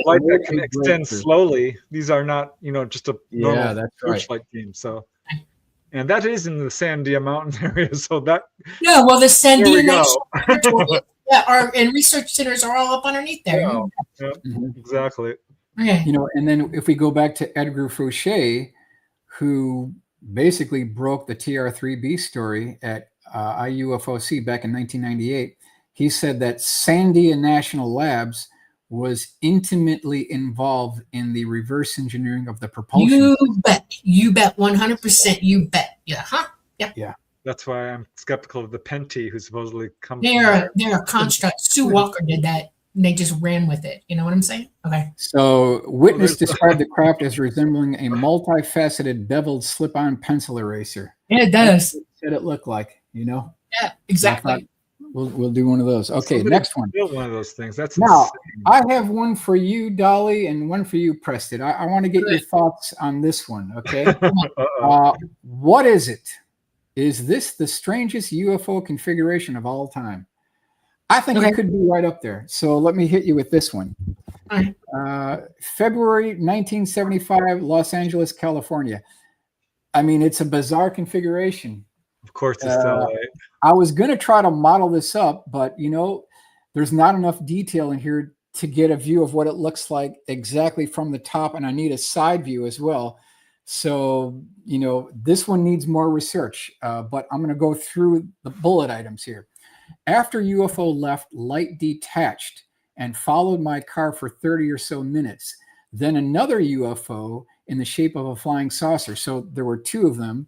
light that can extend slowly, these are not, just a normal searchlight beam. So, and that is in the Sandia Mountain area. So that the Sandia Nation, and research centers are all up underneath there. Yeah, exactly. Okay. And then if we go back to Edgar Fouché, who basically broke the TR-3B story at IUFOC back in 1998, he said that Sandia National Labs was intimately involved in the reverse engineering of the propulsion. You bet 100%. You bet. Yeah, huh? Yep. Yeah. That's why I'm skeptical of the Penty, who supposedly comes They're a construct. Sue Walker did that, and they just ran with it. You know what I'm saying? Okay. So witness described the craft as resembling a multifaceted beveled slip-on pencil eraser. Yeah, it does. That's what it said it looked like, you know? Yeah, exactly. We'll do one of those. Okay, Somebody next one. built one of those things. That's Now, insane. I have one for you, Dolly, and one for you, Preston. I want to get your thoughts on this one, okay? What is it? Is this the strangest UFO configuration of all time? I think it could be right up there. So let me hit you with this one. All right. February 1975, Los Angeles, California. I mean, it's a bizarre configuration. Of course, it's LA. I was going to try to model this up, but, you know, there's not enough detail in here to get a view of what it looks like exactly from the top, and I need a side view as well. So, you know, this one needs more research, but I'm going to go through the bullet items here. After UFO left, light detached and followed my car for 30 or so minutes. Then another UFO in the shape of a flying saucer. So there were two of them,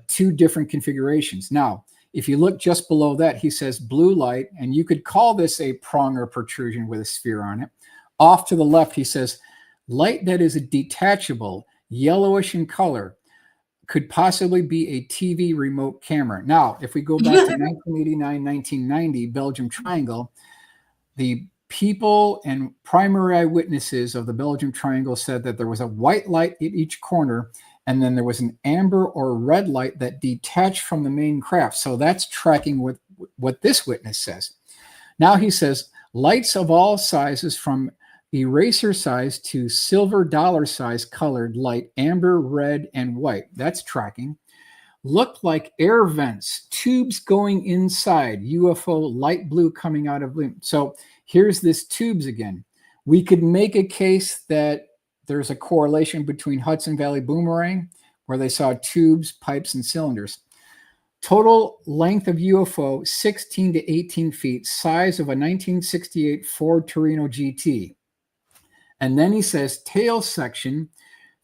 two different configurations. Now, if you look just below that, he says blue light, and you could call this a prong or protrusion with a sphere on it. Off to the left, he says light that is detachable, yellowish in color, could possibly be a TV remote camera. Now, if we go back to 1989, 1990, Belgium Triangle, the people and primary eyewitnesses of the Belgium Triangle said that there was a white light at each corner, and then there was an amber or red light that detached from the main craft. So that's tracking with what this witness says. Now he says lights of all sizes, from eraser size to silver dollar size colored light, amber, red, and white. That's tracking. Looked like air vents, tubes going inside, UFO light blue coming out of blue. So here's this tubes again. We could make a case that there's a correlation between Hudson Valley Boomerang, where they saw tubes, pipes, and cylinders. Total length of UFO, 16 to 18 feet, size of a 1968 Ford Torino GT. And then he says tail section,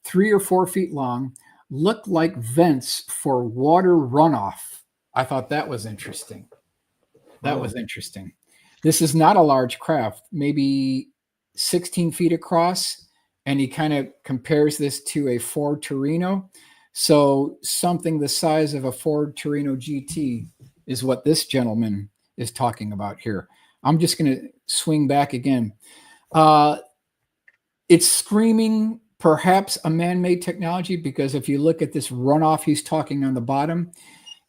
3 or 4 feet long, looked like vents for water runoff. I thought that was interesting. That was interesting. This is not a large craft, maybe 16 feet across, and he kind of compares this to a Ford Torino. So something the size of a Ford Torino GT is what this gentleman is talking about here. I'm just going to swing back again. It's screaming perhaps a man-made technology, because if you look at this runoff he's talking on the bottom,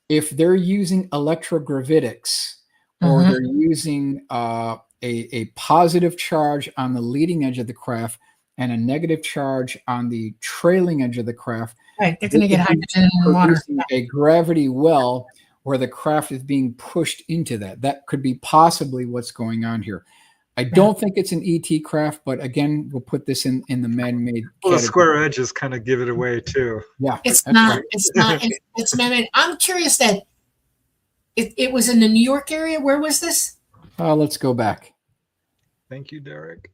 if they're using electrogravitics, or they're using a positive charge on the leading edge of the craft and a negative charge on the trailing edge of the craft, right, they're going to get hydrogen and water. A gravity well where the craft is being pushed into that. That could be possibly what's going on here. I don't think it's an ET craft, but again, we'll put this in the man-made. Well, the square edges kind of give it away too. Yeah, it's not. Right. It's not. It's man-made. I'm curious that it was in the New York area. Where was this? Let's go back. Thank you, Derek.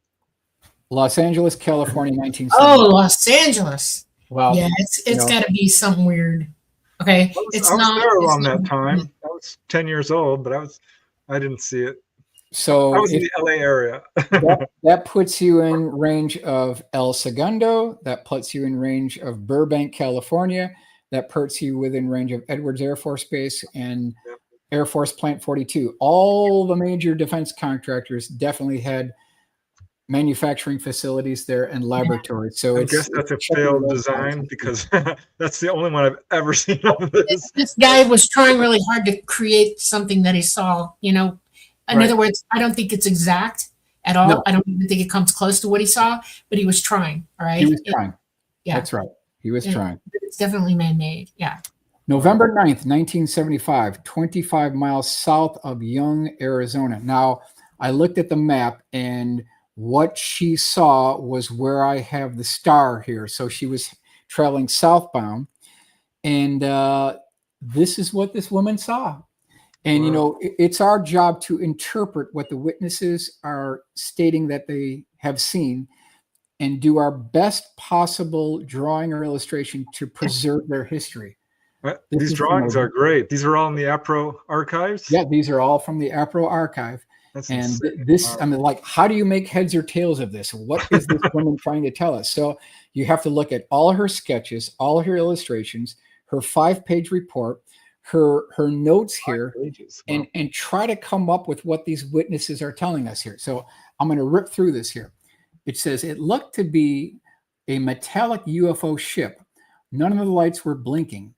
Los Angeles, California, 1970. Oh, Los Angeles. Well, yeah, it's got to be something weird. Okay, I was there around that time. I was 10 years old, but I didn't see it. So I was in the LA area. that puts you in range of El Segundo. That puts you in range of Burbank, California. That puts you within range of Edwards Air Force Base and Air Force Plant 42. All the major defense contractors definitely had manufacturing facilities there and laboratories. So I guess that's a failed design, because that's the only one I've ever seen of this. This guy was trying really hard to create something that he saw, you know. In other words, I don't think it's exact at all. No. I don't even think it comes close to what he saw, but he was trying. All right. He was trying. Yeah. That's right. He was trying. It's definitely man-made. Yeah. November 9th, 1975, 25 miles south of Young, Arizona. Now, I looked at the map, and what she saw was where I have the star here. So she was traveling southbound, and this is what this woman saw. And, you know, it's our job to interpret what the witnesses are stating that they have seen and do our best possible drawing or illustration to preserve their history. These drawings are great. These are all in the APRO archives? Yeah, these are all from the APRO archive. That's and insane. this, Wow. I mean, like, how do you make heads or tails of this? What is this woman trying to tell us? So you have to look at all her sketches, all her illustrations, her 5-page report, her notes here, wow. and try to come up with what these witnesses are telling us here. So I'm going to rip through this here. It says, it looked to be a metallic UFO ship. None of the lights were blinking.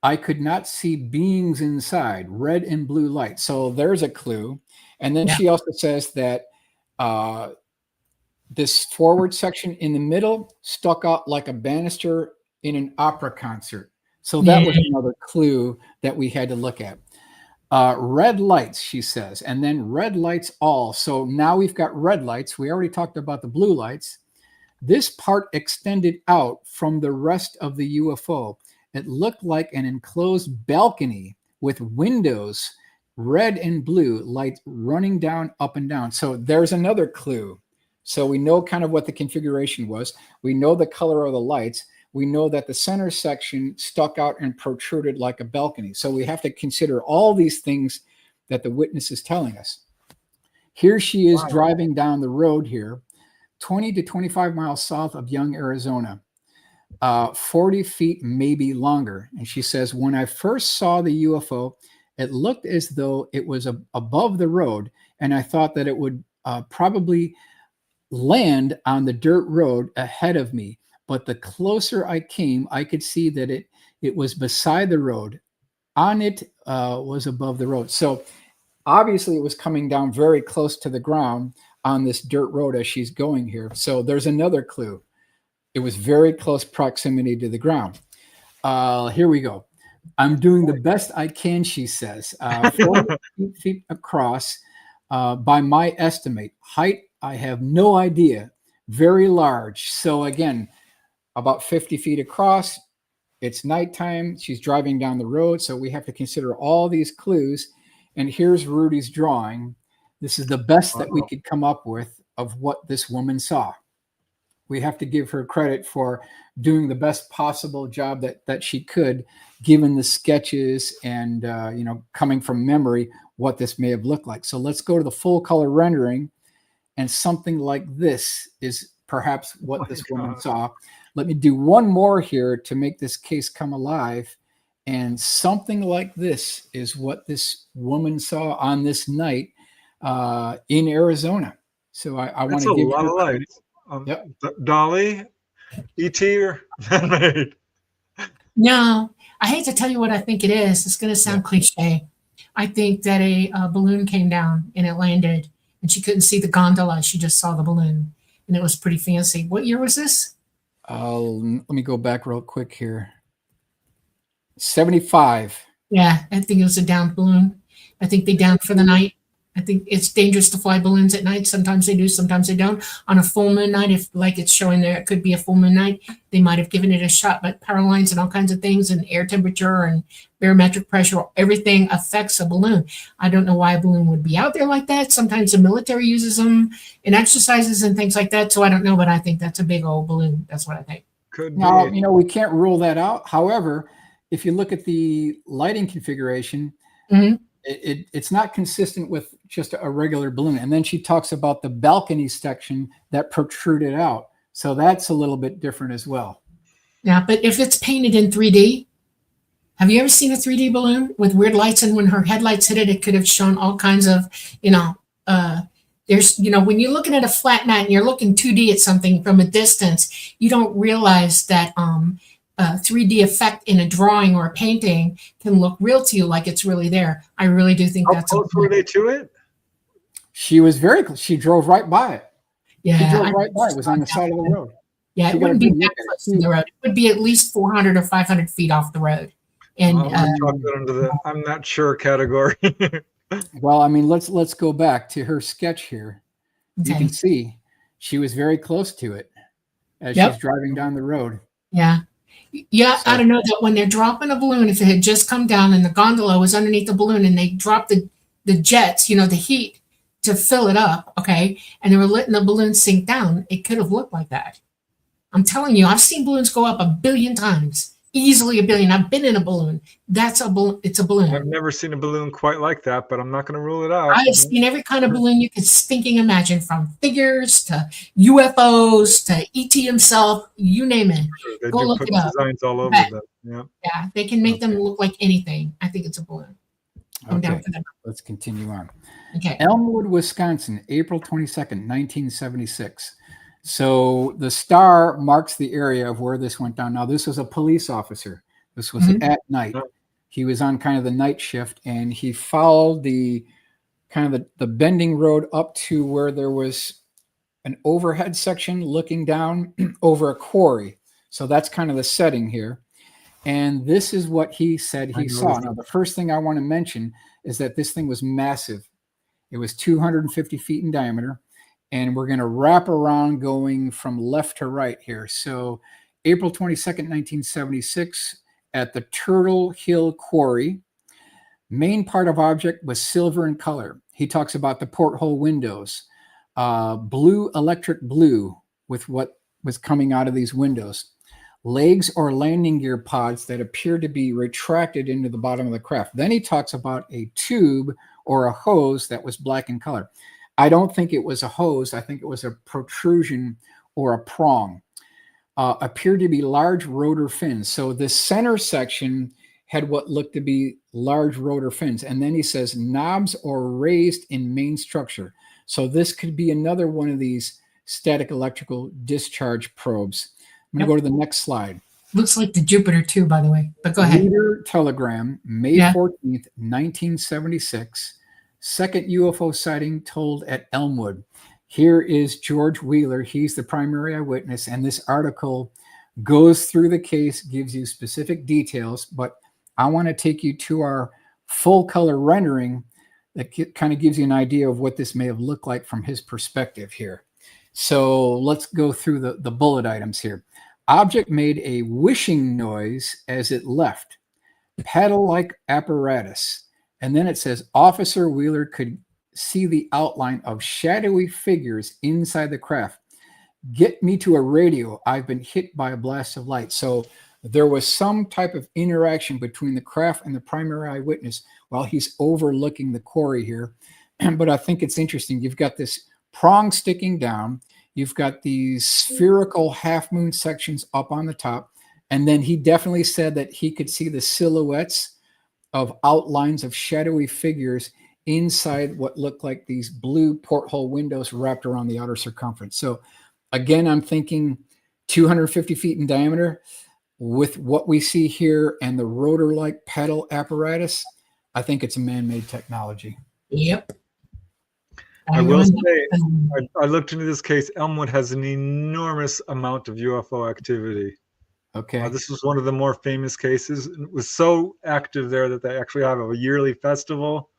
I could not see beings inside, red and blue lights. So there's a clue. And then she also says that this forward section in the middle stuck out like a banister in an opera concert. So that was another clue that we had to look at. Red lights, she says, and then red lights all. So now we've got red lights. We already talked about the blue lights. This part extended out from the rest of the UFO. It looked like an enclosed balcony with windows, red and blue lights running down, up and down. So there's another clue. So we know kind of what the configuration was. We know the color of the lights. We know that the center section stuck out and protruded like a balcony. So we have to consider all these things that the witness is telling us. Here she is driving down the road here, 20 to 25 miles south of Young, Arizona, 40 feet, maybe longer. And she says, when I first saw the UFO, it looked as though it was above the road. And I thought that it would probably land on the dirt road ahead of me. But the closer I came, I could see that it was beside the road. On it was above the road. So obviously it was coming down very close to the ground on this dirt road as she's going here. So there's another clue. It was very close proximity to the ground. Here we go. I'm doing the best I can, she says. 40 feet across by my estimate. Height, I have no idea. Very large. So again, about 50 feet across. It's nighttime. She's driving down the road. So we have to consider all these clues. And here's Rudy's drawing. This is the best that we could come up with of what this woman saw. We have to give her credit for doing the best possible job that she could, given the sketches and, you know, coming from memory, what this may have looked like. So let's go to the full color rendering. And something like this is perhaps what this woman saw. Let me do one more here to make this case come alive. And something like this is what this woman saw on this night in Arizona. So I want to give a lot her of lights. Yep. Dolly, E.T. or man-made? No, I hate to tell you what I think it is. It's going to sound cliche. I think that a balloon came down and it landed, and she couldn't see the gondola. She just saw the balloon, and it was pretty fancy. What year was this? Let me go back real quick here. 75. Yeah, I think it was a downed balloon. I think they downed for the night. I think it's dangerous to fly balloons at night. Sometimes they do, sometimes they don't. On a full moon night, if like it's showing there, it could be a full moon night, they might have given it a shot, but power lines and all kinds of things and air temperature and barometric pressure, everything affects a balloon. I don't know why a balloon would be out there like that. Sometimes the military uses them in exercises and things like that. So I don't know, but I think that's a big old balloon. That's what I think. Could Now, be. you know, we can't rule that out. However, if you look at the lighting configuration, it's not consistent with just a regular balloon. And then she talks about the balcony section that protruded out. So that's a little bit different as well. Yeah, but if it's painted in 3D, have you ever seen a 3D balloon with weird lights? And when her headlights hit it, it could have shown all kinds of, you know, there's, you know, when you're looking at a flat mat and you're looking 2D at something from a distance, you don't realize that 3D effect in a drawing or a painting can look real to you like it's really there. I really do think How that's close were they to it? She was very close. She drove right by it. Yeah, She drove right by it. It was on the side of the road. Yeah, She it got a wouldn't be good that look at it. close to the road. It would be at least 400 or 500 feet off the road. And I'm gonna chalk that into the I'm not sure category. Well, I mean, let's go back to her sketch here. You okay. can see she was very close to it as Yep. she's driving down the road. Yeah. Yeah, So I don't know that when they're dropping a balloon, if it had just come down and the gondola was underneath the balloon and they dropped the jets, the heat to fill it up, okay, and they were letting the balloon sink down, it could have looked like that. I'm telling you, I've seen balloons go up 1 billion times, easily 1 billion. I've been in a balloon. That's a balloon. It's a balloon. I've never seen a balloon quite like that, but I'm not going to rule it out. I have seen every kind of balloon you could stinking imagine, from figures to UFOs to ET himself, you name it. They Go do look put it up. designs all over Bet. them. Yeah. Yeah, they can make them look like anything. I think it's a balloon. I'm down Okay, for that. let's continue on. Okay. Elmwood, Wisconsin, April 22nd, 1976. So the star marks the area of where this went down. Now, this was a police officer. This was at night. He was on kind of the night shift, and he followed the kind of the bending road up to where there was an overhead section looking down over a quarry. So that's kind of the setting here. And this is what he said he saw. Now, the first thing I want to mention is that this thing was massive. It was 250 feet in diameter. And we're going to wrap around going from left to right here. So April 22nd, 1976, at the Turtle Hill Quarry. Main part of object was silver in color. He talks about the porthole windows, blue, electric blue, with what was coming out of these windows. Legs or landing gear pods that appear to be retracted into the bottom of the craft. Then he talks about a tube or a hose that was black in color. I don't think it was a hose. I think it was a protrusion or a prong. Appeared to be large rotor fins. So the center section had what looked to be large rotor fins. And then he says knobs or raised in main structure. So this could be another one of these static electrical discharge probes. I'm going to go to the next slide. Looks like the Jupiter too, by the way, but go ahead. Reader telegram, May 14th, 1976. Second UFO sighting told at Elmwood. Here is George Wheeler. He's the primary eyewitness. And this article goes through the case, gives you specific details. But I want to take you to our full color rendering that kind of gives you an idea of what this may have looked like from his perspective here. So let's go through the bullet items here. Object made a whooshing noise as it left. Paddle-like apparatus. And then it says, Officer Wheeler could see the outline of shadowy figures inside the craft. Get me to a radio. I've been hit by a blast of light. So there was some type of interaction between the craft and the primary eyewitness while he's overlooking the quarry here. But I think it's interesting. You've got this prong sticking down. You've got these spherical half moon sections up on the top. And then he definitely said that he could see the silhouettes of outlines of shadowy figures inside what looked like these blue porthole windows wrapped around the outer circumference. So again, I'm thinking 250 feet in diameter with what we see here and the rotor-like pedal apparatus. I think it's a man-made technology. Yep. I will say, I looked into this case. Elmwood has an enormous amount of UFO activity. Okay. This was one of the more famous cases. It was so active there that they actually have a yearly festival.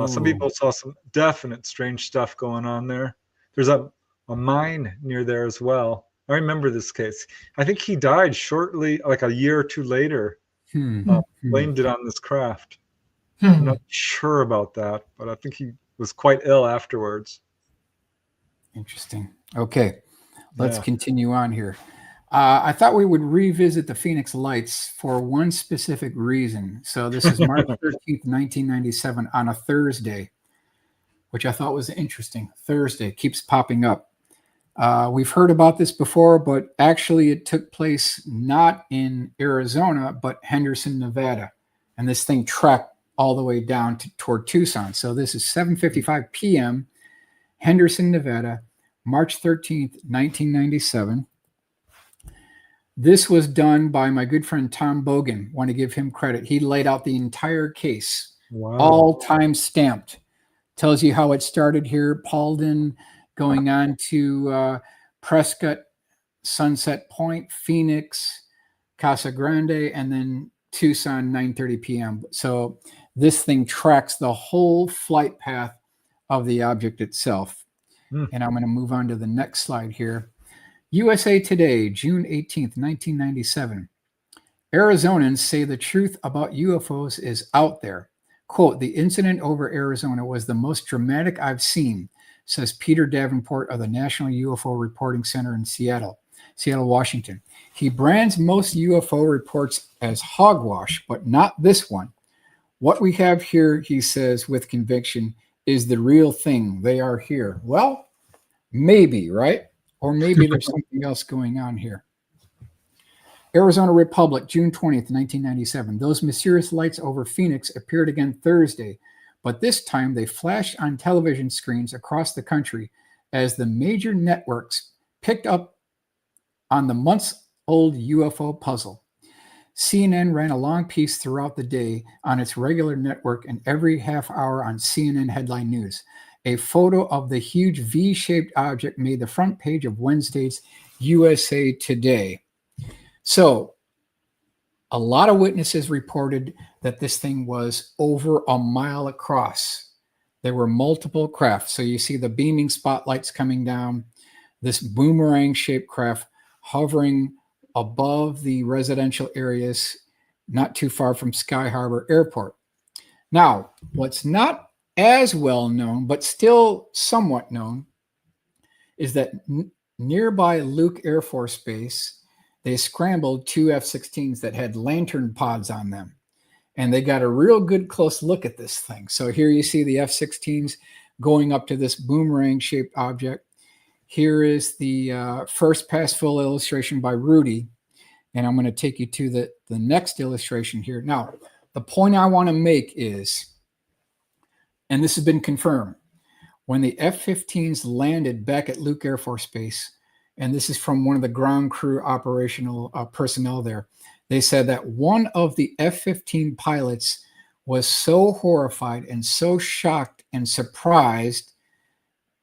Some people saw some definite strange stuff going on there. There's a mine near there as well. I remember this case. I think he died shortly, like a year or two later. Blamed it on this craft. I'm not sure about that, but I think he was quite ill afterwards. Interesting. Okay, let's continue on here. I thought we would revisit the Phoenix Lights for one specific reason. So this is March 13th, 1997 on a Thursday, which I thought was interesting. Thursday keeps popping up. We've heard about this before, but actually it took place not in Arizona, but Henderson, Nevada. And this thing tracked all the way down toward Tucson. So this is 7:55 p.m., Henderson, Nevada, March 13th, 1997. This was done by my good friend Tom Bogan. Want to give him credit. He laid out the entire case, all time stamped. Tells you how it started here, Paulden, going on to Prescott, Sunset Point, Phoenix, Casa Grande, and then Tucson, 9:30 p.m. So this thing tracks the whole flight path of the object itself. And I'm going to move on to the next slide here. USA Today, June 18th, 1997. Arizonans say the truth about UFOs is out there. Quote, the incident over Arizona was the most dramatic I've seen, says Peter Davenport of the National UFO Reporting Center in Seattle, Washington. He brands most UFO reports as hogwash, but not this one. What we have here, he says with conviction, is the real thing. They are here. Well, maybe, right? Or maybe there's something else going on here. Arizona Republic, June 20th, 1997. Those mysterious lights over Phoenix appeared again Thursday, but this time they flashed on television screens across the country as the major networks picked up on the months-old UFO puzzle. CNN ran a long piece throughout the day on its regular network and every half hour on CNN Headline News. A photo of the huge V-shaped object made the front page of Wednesday's USA Today. So a lot of witnesses reported that this thing was over a mile across. There were multiple craft. So you see the beaming spotlights coming down, this boomerang-shaped craft hovering above the residential areas not too far from Sky Harbor Airport. Now, what's not as well known, but still somewhat known, is that nearby Luke Air Force Base, they scrambled two F-16s that had lantern pods on them. And they got a real good close look at this thing. So here you see the F-16s going up to this boomerang-shaped object. Here is the first pass full illustration by Rudy. And I'm going to take you to the next illustration here. Now, the point I want to make is, and this has been confirmed, when the F-15s landed back at Luke Air Force Base, and this is from one of the ground crew operational personnel there, they said that one of the F-15 pilots was so horrified and so shocked and surprised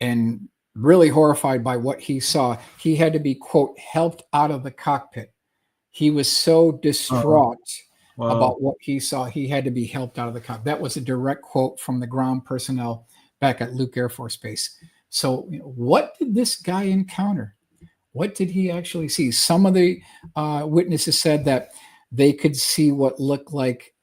and really horrified by what he saw, he had to be, quote, helped out of the cockpit. He was so distraught about what he saw, he had to be helped out of the cockpit. That was a direct quote from the ground personnel back at Luke Air Force Base. So, what did this guy encounter? What did he actually see? Some of the witnesses said that they could see what looked like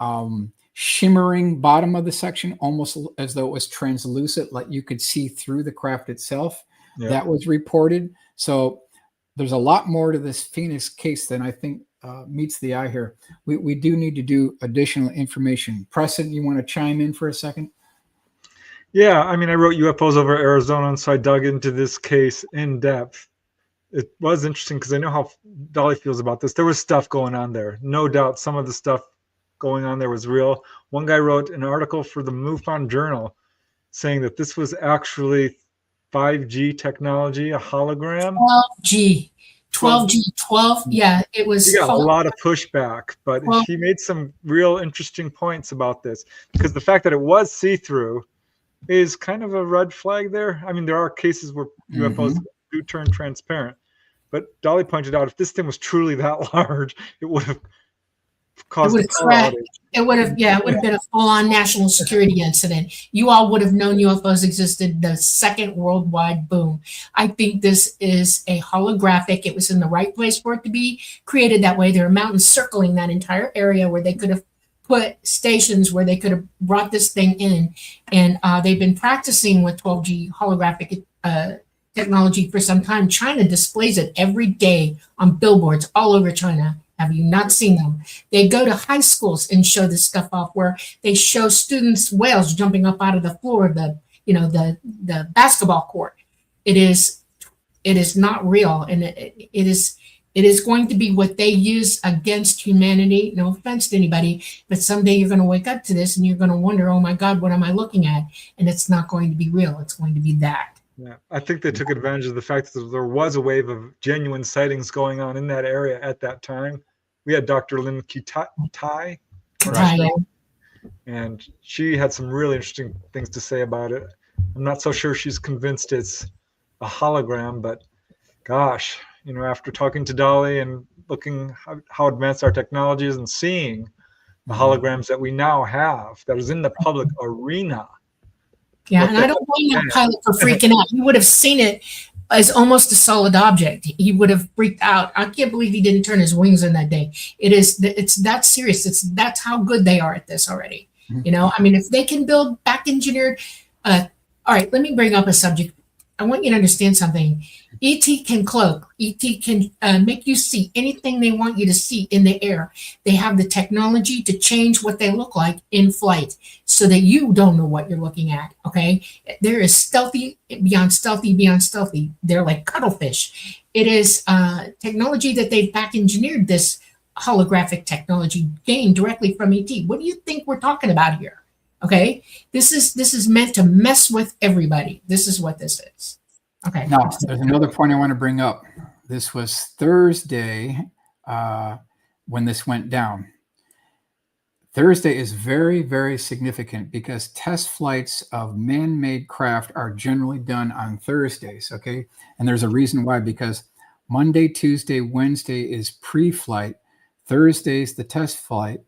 shimmering bottom of the section, almost as though it was translucent, like you could see through the craft itself. Yeah. That was reported. So there's a lot more to this Phoenix case than I think meets the eye here. We do need to do additional information. Preston, you want to chime in for a second? Yeah, I mean, I wrote UFOs over Arizona, and so I dug into this case in depth. It was interesting because I know how Dolly feels about this. There was stuff going on there. No doubt some of the stuff going on there was real. One guy wrote an article for the MUFON Journal saying that this was actually 5G technology, a hologram. 12, yeah, it was. He got a lot of pushback, but he made some real interesting points about this, because the fact that it was see-through is kind of a red flag there. I mean, there are cases where UFOs do turn transparent, but Dolly pointed out if this thing was truly that large, it would have caused a power outage. It would have been a full-on national security incident. You all would have known UFOs existed the second worldwide boom. I think this is a holographic. It was in the right place for it to be created that way. There are mountains circling that entire area where they could have put stations where they could have brought this thing in. And they've been practicing with 12G holographic technology for some time. China displays it every day on billboards all over China. Have you not seen them? They go to high schools and show this stuff off, where they show students, whales jumping up out of the floor of the basketball court. It is not real, and it is going to be what they use against humanity. No offense to anybody, but someday you're going to wake up to this and you're going to wonder, oh my God, what am I looking at? And it's not going to be real. It's going to be that. Yeah, I think they took advantage of the fact that there was a wave of genuine sightings going on in that area at that time. We had Dr. Lynn Kitai, and she had some really interesting things to say about it. I'm not so sure she's convinced it's a hologram, but gosh, after talking to Dolly and looking how advanced our technology is and seeing the holograms that we now have that is in the public arena. Yeah, and I don't blame that pilot for freaking out. He would have seen it as almost a solid object. He would have freaked out. I can't believe he didn't turn his wings in that day. It's that serious. That's how good they are at this already. You know, I mean, if they can build back engineered, all right, let me bring up a subject. I want you to understand something. ET can cloak. ET can make you see anything they want you to see in the air. They have the technology to change what they look like in flight so that you don't know what you're looking at, okay? There is stealthy beyond stealthy beyond stealthy. They're like cuttlefish. It is technology that they've back engineered, this holographic technology gained directly from ET. What do you think we're talking about here? Okay, this is meant to mess with everybody. This is what this is. Okay. Now, there's another point I want to bring up. This was Thursday when this went down. Thursday is very, very significant because test flights of man-made craft are generally done on Thursdays, okay? And there's a reason why, because Monday, Tuesday, Wednesday is pre-flight. Thursday's the test flight.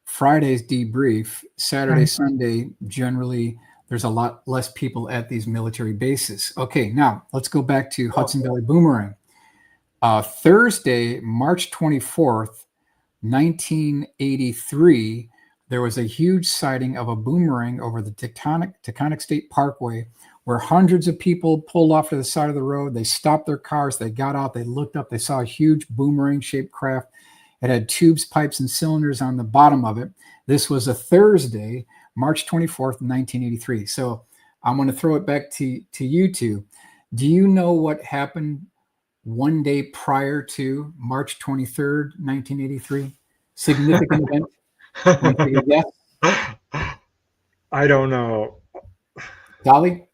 Friday's debrief. Saturday, Sunday, generally, there's a lot less people at these military bases. Okay, now let's go back to Hudson Valley Boomerang. Thursday, March 24th, 1983, there was a huge sighting of a boomerang over the Taconic State Parkway where hundreds of people pulled off to the side of the road. They stopped their cars. They got out. They looked up. They saw a huge boomerang-shaped craft. It had tubes, pipes, and cylinders on the bottom of it. This was a Thursday, March 24th, 1983. So I'm going to throw it back to you two. Do you know what happened one day prior to March 23rd, 1983? Significant event? Want to take a guess? I don't know. Dolly?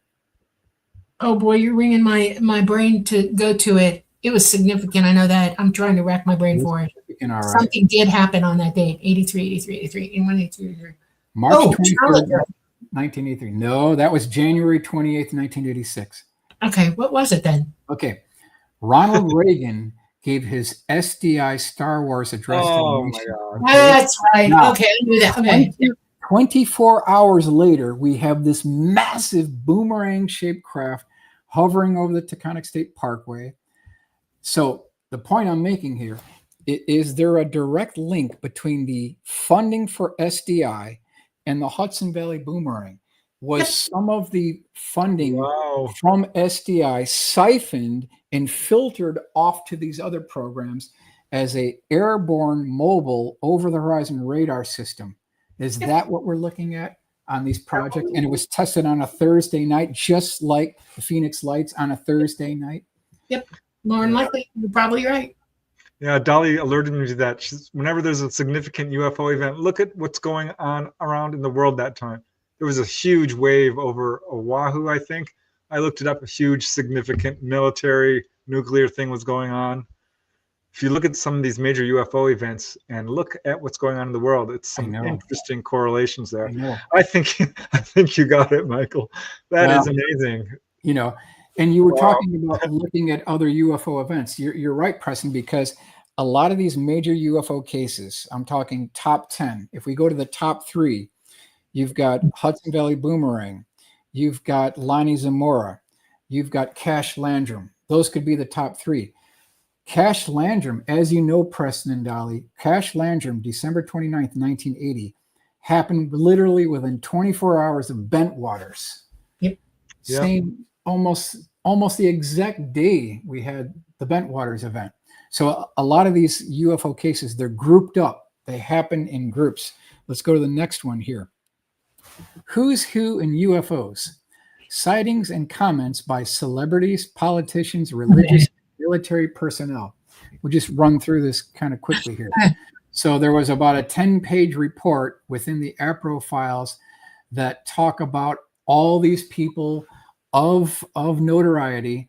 Oh boy, you're ringing my brain to go to it. It was significant. I know that. I'm trying to rack my brain for it. All right. Something did happen on that date. 83. March 23rd, 1983. No, that was January 28th, 1986. Okay, what was it then? Okay. Ronald Reagan gave his SDI Star Wars address to the nation. God. Okay? That's right. Now, Okay, I knew that. Okay. 24 hours later, we have this massive boomerang-shaped craft hovering over the Taconic State Parkway. So the point I'm making here is there a direct link between the funding for SDI and the Hudson Valley Boomerang? Was some of the funding from SDI siphoned and filtered off to these other programs as a airborne mobile over-the-horizon radar system? Is that what we're looking at on these projects? And it was tested on a Thursday night, just like the Phoenix Lights on a Thursday night? Yep. More than likely, you're probably right. Yeah, Dolly alerted me to that. Whenever there's a significant UFO event, look at what's going on around in the world that time. There was a huge wave over Oahu, I think. I looked it up. A huge, significant military nuclear thing was going on. If you look at some of these major UFO events and look at what's going on in the world, it's some interesting correlations there. I think you got it, Michael. That is amazing. You know, and you were talking about looking at other UFO events. You're right, Preston, because a lot of these major UFO cases, I'm talking top 10. If we go to the top 3, you've got Hudson Valley Boomerang, you've got Lonnie Zamora, you've got Cash Landrum. Those could be the top 3. Cash Landrum, as you know, Preston and Dolly, Cash Landrum, December 29th, 1980, happened literally within 24 hours of Bentwaters. Yep. Same, almost the exact day we had the Bentwaters event. So a lot of these UFO cases, they're grouped up. They happen in groups. Let's go to the next one here. Who's Who in UFOs? Sightings and comments by celebrities, politicians, religious, military personnel. We'll just run through this kind of quickly here. So there was about a 10-page report within the APRO files that talk about all these people of notoriety,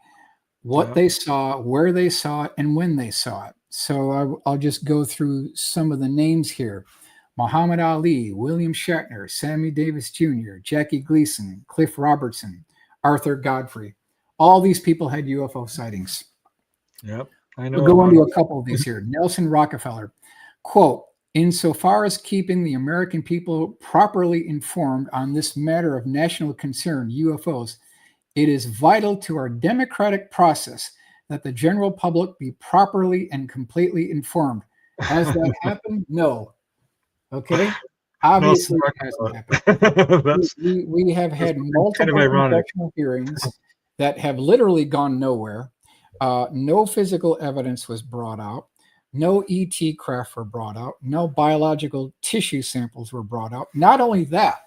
what they saw, where they saw it, and when they saw it. So I'll just go through some of the names here. Muhammad Ali, William Shatner, Sammy Davis Jr., Jackie Gleason, Cliff Robertson, Arthur Godfrey. All these people had UFO sightings. Yep, I know. We'll go into a couple of these here. Nelson Rockefeller, quote, "Insofar as keeping the American people properly informed on this matter of national concern, UFOs, It is vital to our democratic process that the general public be properly and completely informed. Has that happened? No. Okay. Obviously, No, it hasn't happened. that's We have had kind of multiple ironic. congressional hearings that have literally gone nowhere. No physical evidence was brought out. No ET craft were brought out. No biological tissue samples were brought out. Not only that,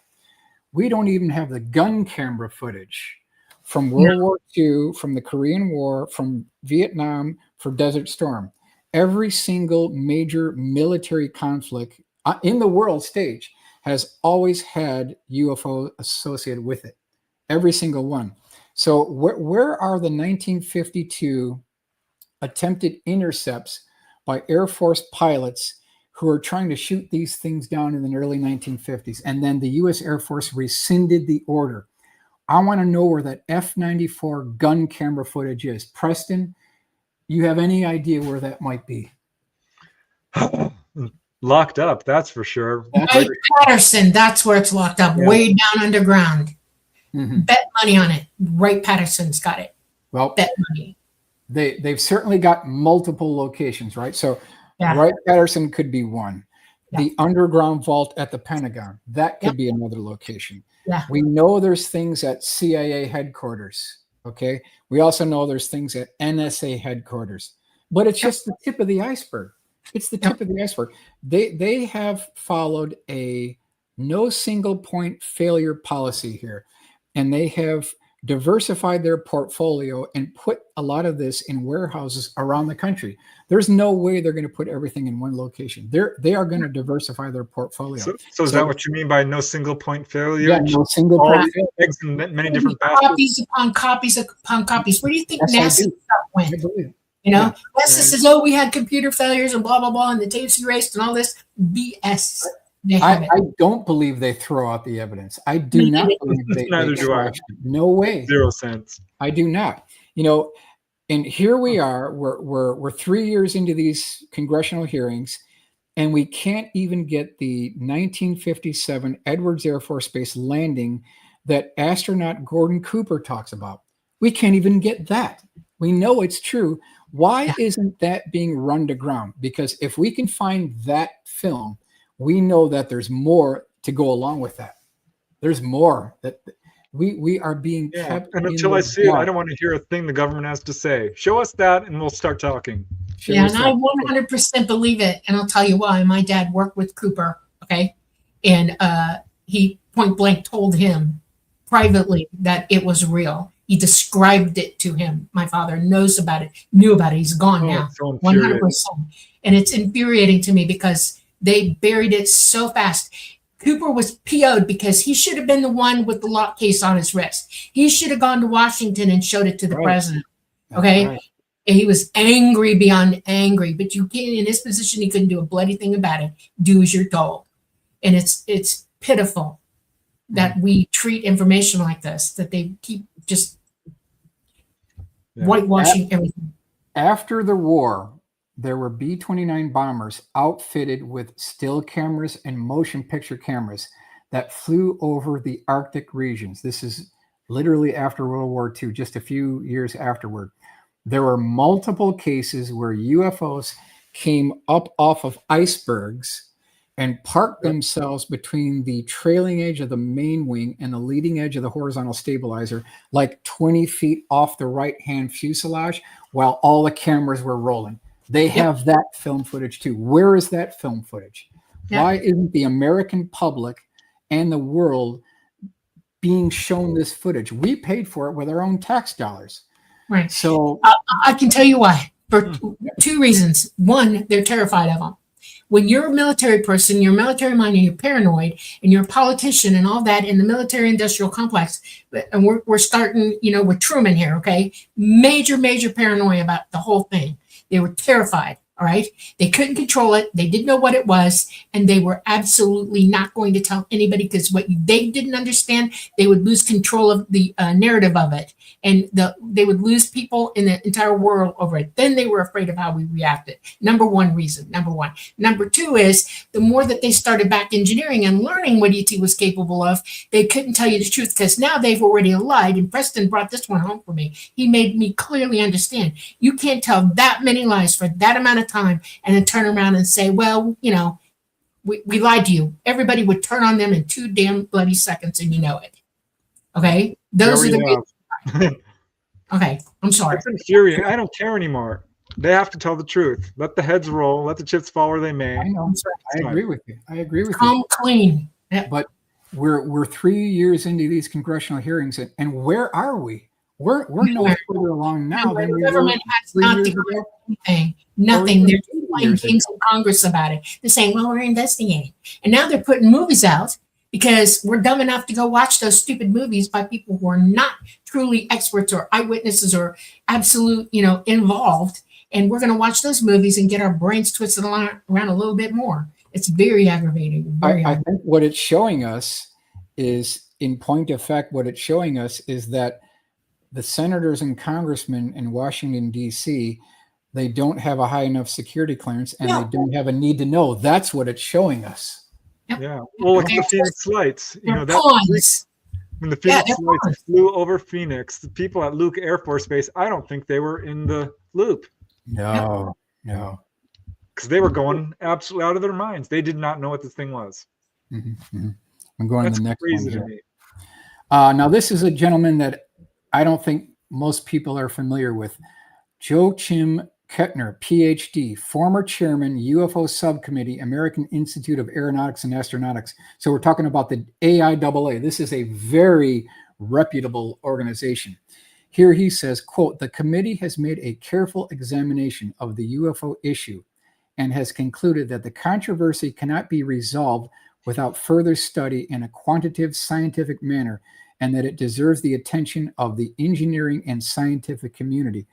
we don't even have the gun camera footage from World War II, from the Korean War, from Vietnam, for Desert Storm. Every single major military conflict in the world stage has always had UFO associated with it. Every single one. So where are the 1952 attempted intercepts by Air Force pilots who are trying to shoot these things down in the early 1950s? And then the U.S. Air Force rescinded the order. I want to know where that F-94 gun camera footage is. Preston, you have any idea where that might be? Locked up, that's for sure. Wright Patterson, that's where it's locked up, way down underground. Bet money on it. Wright Patterson's got it. Well, bet money. They've certainly got multiple locations, right? So Wright Patterson could be one. The underground vault at the Pentagon, that could be another location. We know there's things at CIA headquarters, okay? We also know there's things at NSA headquarters, but it's just the tip of the iceberg. It's the tip of the iceberg. They have followed a no single point failure policy here, and they have diversified their portfolio and put a lot of this in warehouses around the country. There's no way they're going to put everything in one location. They are going to diversify their portfolio. So is that what you mean by no single point failure? Yeah, no single point failure. Eggs in many different baskets. Copies upon copies upon copies. Where do you think NASA stuff went? You know, NASA says, "Oh, we had computer failures and blah blah blah, and the tapes erased and all this BS." I don't believe they throw out the evidence. I do not believe they. Neither do I. No way. 0 cents. I do not. You know, and here we are. We're 3 years into these congressional hearings, and we can't even get the 1957 Edwards Air Force Base landing that astronaut Gordon Cooper talks about. We can't even get that. We know it's true. Why isn't that being run to ground? Because if we can find that film, we know that there's more to go along with that. There's more that we are being kept. And until I see it, I don't want to hear a thing the government has to say. Show us that, and we'll start talking. And I 100% believe it, and I'll tell you why. My dad worked with Cooper, okay, and he point blank told him privately that it was real. He described it to him. My father knows about it, knew about it. He's gone now, 100%. And it's infuriating to me because they buried it so fast. Cooper was PO'd because he should have been the one with the lock case on his wrist. He should have gone to Washington and showed it to the president. Okay. And he was angry beyond angry, but you can't, in his position, he couldn't do a bloody thing about it. Do as you're told. And it's pitiful that we treat information like this, that they keep just whitewashing everything. After the war, there were B-29 bombers outfitted with still cameras and motion picture cameras that flew over the Arctic regions. This is literally after World War II, just a few years afterward. There were multiple cases where UFOs came up off of icebergs and parked themselves between the trailing edge of the main wing and the leading edge of the horizontal stabilizer, like 20 feet off the right-hand fuselage, while all the cameras were rolling. They have that film footage too. Where is that film footage? Why isn't the American public and the world being shown this footage? We paid for it with our own tax dollars. Right. So I can tell you why. For two reasons. One, they're terrified of them. When you're a military person, you're military minded, you're paranoid, and you're a politician and all that in the military industrial complex, and we're starting, with Truman here, okay? Major paranoia about the whole thing. They were terrified. All right. They couldn't control it. They didn't know what it was. And they were absolutely not going to tell anybody because what they didn't understand, they would lose control of the narrative of it. And they would lose people in the entire world over it. Then they were afraid of how we reacted. Number one reason. Number one. Number two is the more that they started back engineering and learning what ET was capable of, they couldn't tell you the truth because now they've already lied. And Preston brought this one home for me. He made me clearly understand you can't tell that many lies for that amount of time and then turn around and say, well, you know, we lied to you. Everybody would turn on them in 2 damn bloody seconds and you know it. Okay? Those are the reasons. Okay, I'm sorry. It's infuriating. I don't care anymore. They have to tell the truth. Let the heads roll. Let the chips fall where they may. I know. I agree with you. I agree with Come you. clean. Yeah. But we're 3 years into these congressional hearings, and where are we? We're no further along now And than the we were government has 3 not years declared ago. anything. Nothing. Or They're even just playing years games in Congress about it. They're saying, well, we're investigating. And now they're putting movies out because we're dumb enough to go watch those stupid movies by people who are not truly experts or eyewitnesses or absolute, you know, involved. And we're going to watch those movies and get our brains twisted around a little bit more. It's very aggravating. I think what it's showing us is, in point of fact, what it's showing us is that the senators and congressmen in Washington, D.C., they don't have a high enough security clearance and No. they don't have a need to know. That's what it's showing us. Yeah. Well, it's the Phoenix Lights. You know, They're that pawns. when the Phoenix they're Lights pawns. flew over Phoenix, the people at Luke Air Force Base, I don't think they were in the loop No. because they were going absolutely out of their minds. They did not know what this thing was. Mm-hmm. I'm going That's to the next crazy one to here. me. Now, this is a gentleman that I don't think most people are familiar with. Joachim Kettner, PhD, former chairman, UFO Subcommittee, American Institute of Aeronautics and Astronautics. So we're talking about the AIAA. This is a very reputable organization. Here he says, quote, the committee has made a careful examination of the UFO issue and has concluded that the controversy cannot be resolved without further study in a quantitative scientific manner, and that it deserves the attention of the engineering and scientific community.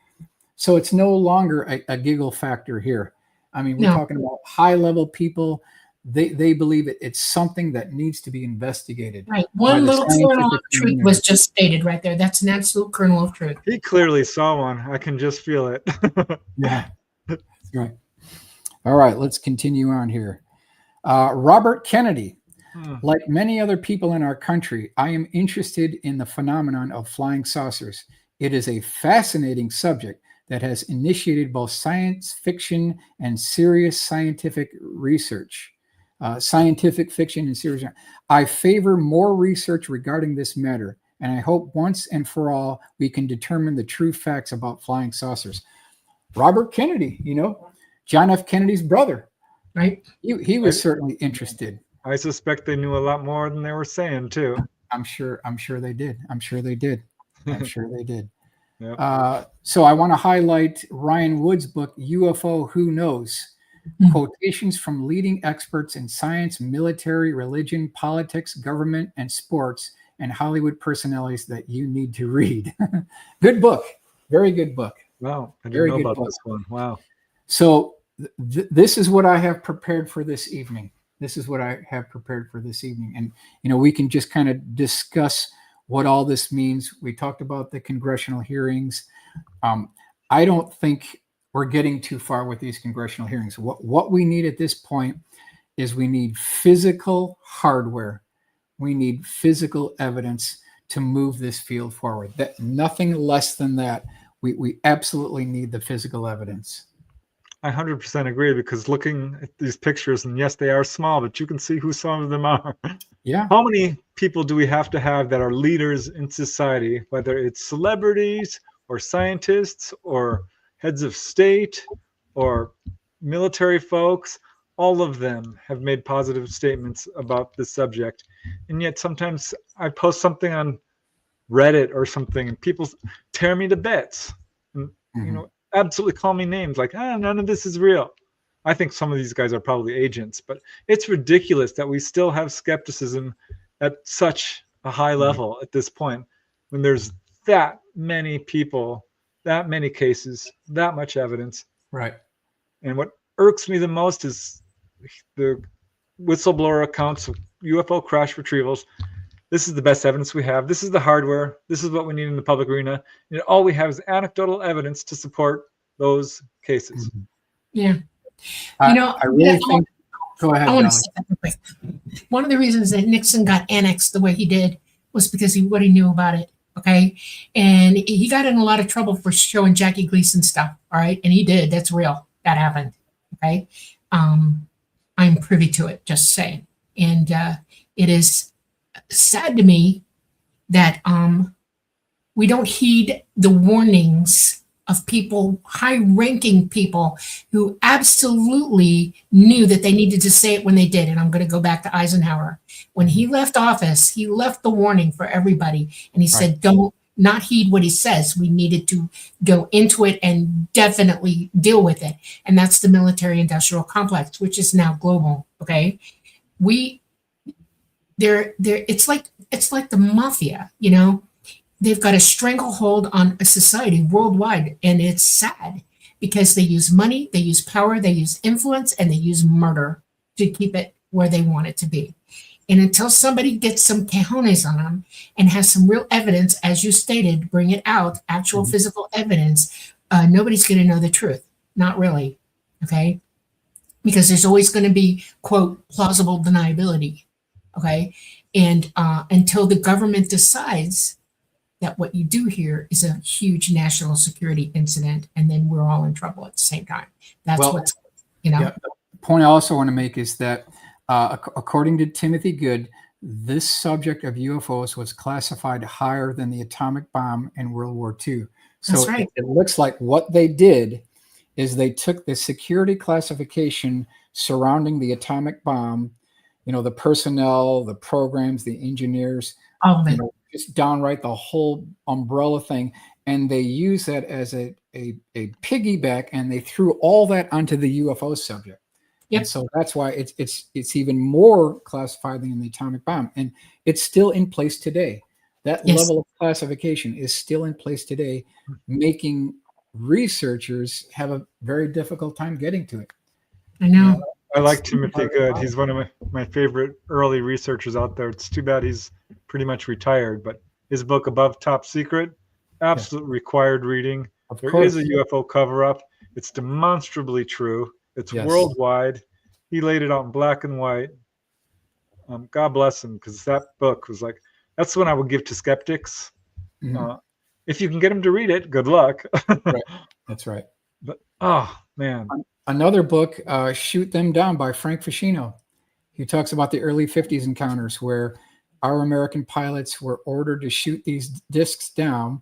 So it's no longer a giggle factor here. I mean, we're talking about high-level people. They believe it's something that needs to be investigated. Right. One little kernel of truth was just stated right there. That's an absolute kernel of truth. He clearly saw one. I can just feel it. Yeah, that's right. All right, let's continue on here. Robert Kennedy. Like many other people in our country, I am interested in the phenomenon of flying saucers. It is a fascinating subject that has initiated both science fiction and serious scientific research. Scientific fiction and serious. I favor more research regarding this matter, and I hope once and for all we can determine the true facts about flying saucers. Robert Kennedy, you know, John F. Kennedy's brother, right? He was certainly interested. I suspect they knew a lot more than they were saying too. I'm sure they did. Yep. So I want to highlight Ryan Wood's book, UFO Who Knows? Quotations from leading experts in science, military, religion, politics, government, and sports, and Hollywood personalities that you need to read. Good book. Very good book. Wow. I didn't know about this one. Wow. So this is what I have prepared for this evening. And, you know, we can just kind of discuss what all this means. We talked about the congressional hearings. I don't think we're getting too far with these congressional hearings. What we need at this point is we need physical hardware. We need physical evidence to move this field forward. That nothing less than that. We absolutely need the physical evidence. I 100% agree, because looking at these pictures, and yes, they are small, but you can see who some of them are. Yeah. How many people do we have to have that are leaders in society, whether it's celebrities or scientists or heads of state or military folks? All of them have made positive statements about this subject. And yet sometimes I post something on Reddit or something and people tear me to bits. And, you know, absolutely call me names like, none of this is real. I think some of these guys are probably agents, but it's ridiculous that we still have skepticism at such a high level at this point, when there's that many people, that many cases, that much evidence. Right. And what irks me the most is the whistleblower accounts of UFO crash retrievals. This is the best evidence we have. This is the hardware. This is what we need in the public arena. And all we have is anecdotal evidence to support those cases. Yeah. I really think. Go ahead, I want to Dolly. say that real quick. One of the reasons that Nixon got annexed the way he did was because what he knew about it. Okay. And he got in a lot of trouble for showing Jackie Gleason stuff. All right. And he did. That's real. That happened. Okay. I'm privy to it, just saying. And it is sad to me that we don't heed the warnings of people, high-ranking people, who absolutely knew that they needed to say it when they did. And I'm going to go back to Eisenhower. When he left office, he left the warning for everybody. And he said, don't not heed what he says. We needed to go into it and definitely deal with it. And that's the military-industrial complex, which is now global. Okay. It's like the mafia, you know. They've got a stranglehold on a society worldwide, and it's sad because they use money, they use power, they use influence, and they use murder to keep it where they want it to be. And until somebody gets some cojones on them and has some real evidence, as you stated, bring it out, actual physical evidence, nobody's going to know the truth. Not really, okay? Because there's always going to be, quote, plausible deniability, okay? And until the government decides that what you do here is a huge national security incident, and then we're all in trouble at the same time. That's what's, you know. Yeah, the point I also want to make is that according to Timothy Good, this subject of UFOs was classified higher than the atomic bomb in World War II. So That's right. it looks like what they did is they took the security classification surrounding the atomic bomb, you know, the personnel, the programs, the engineers, All of it. you know, just downright the whole umbrella thing, and they use that as a piggyback, and they threw all that onto the UFO subject. Yep. And so that's why it's even more classified than the atomic bomb, and it's still in place today. That level of classification is still in place today, making researchers have a very difficult time getting to it. I know. I like Timothy Good. He's one of my favorite early researchers out there. It's too bad he's pretty much retired, but his book Above Top Secret, absolute required reading. There is a UFO cover-up. It's demonstrably true. It's worldwide. He laid it out in black and white. God bless him, because that book was like, that's one I would give to skeptics. If you can get them to read it, good luck. Right. That's right. But oh man. Another book, Shoot Them Down by Frank Ficino. He talks about the early 50s encounters where our American pilots were ordered to shoot these discs down,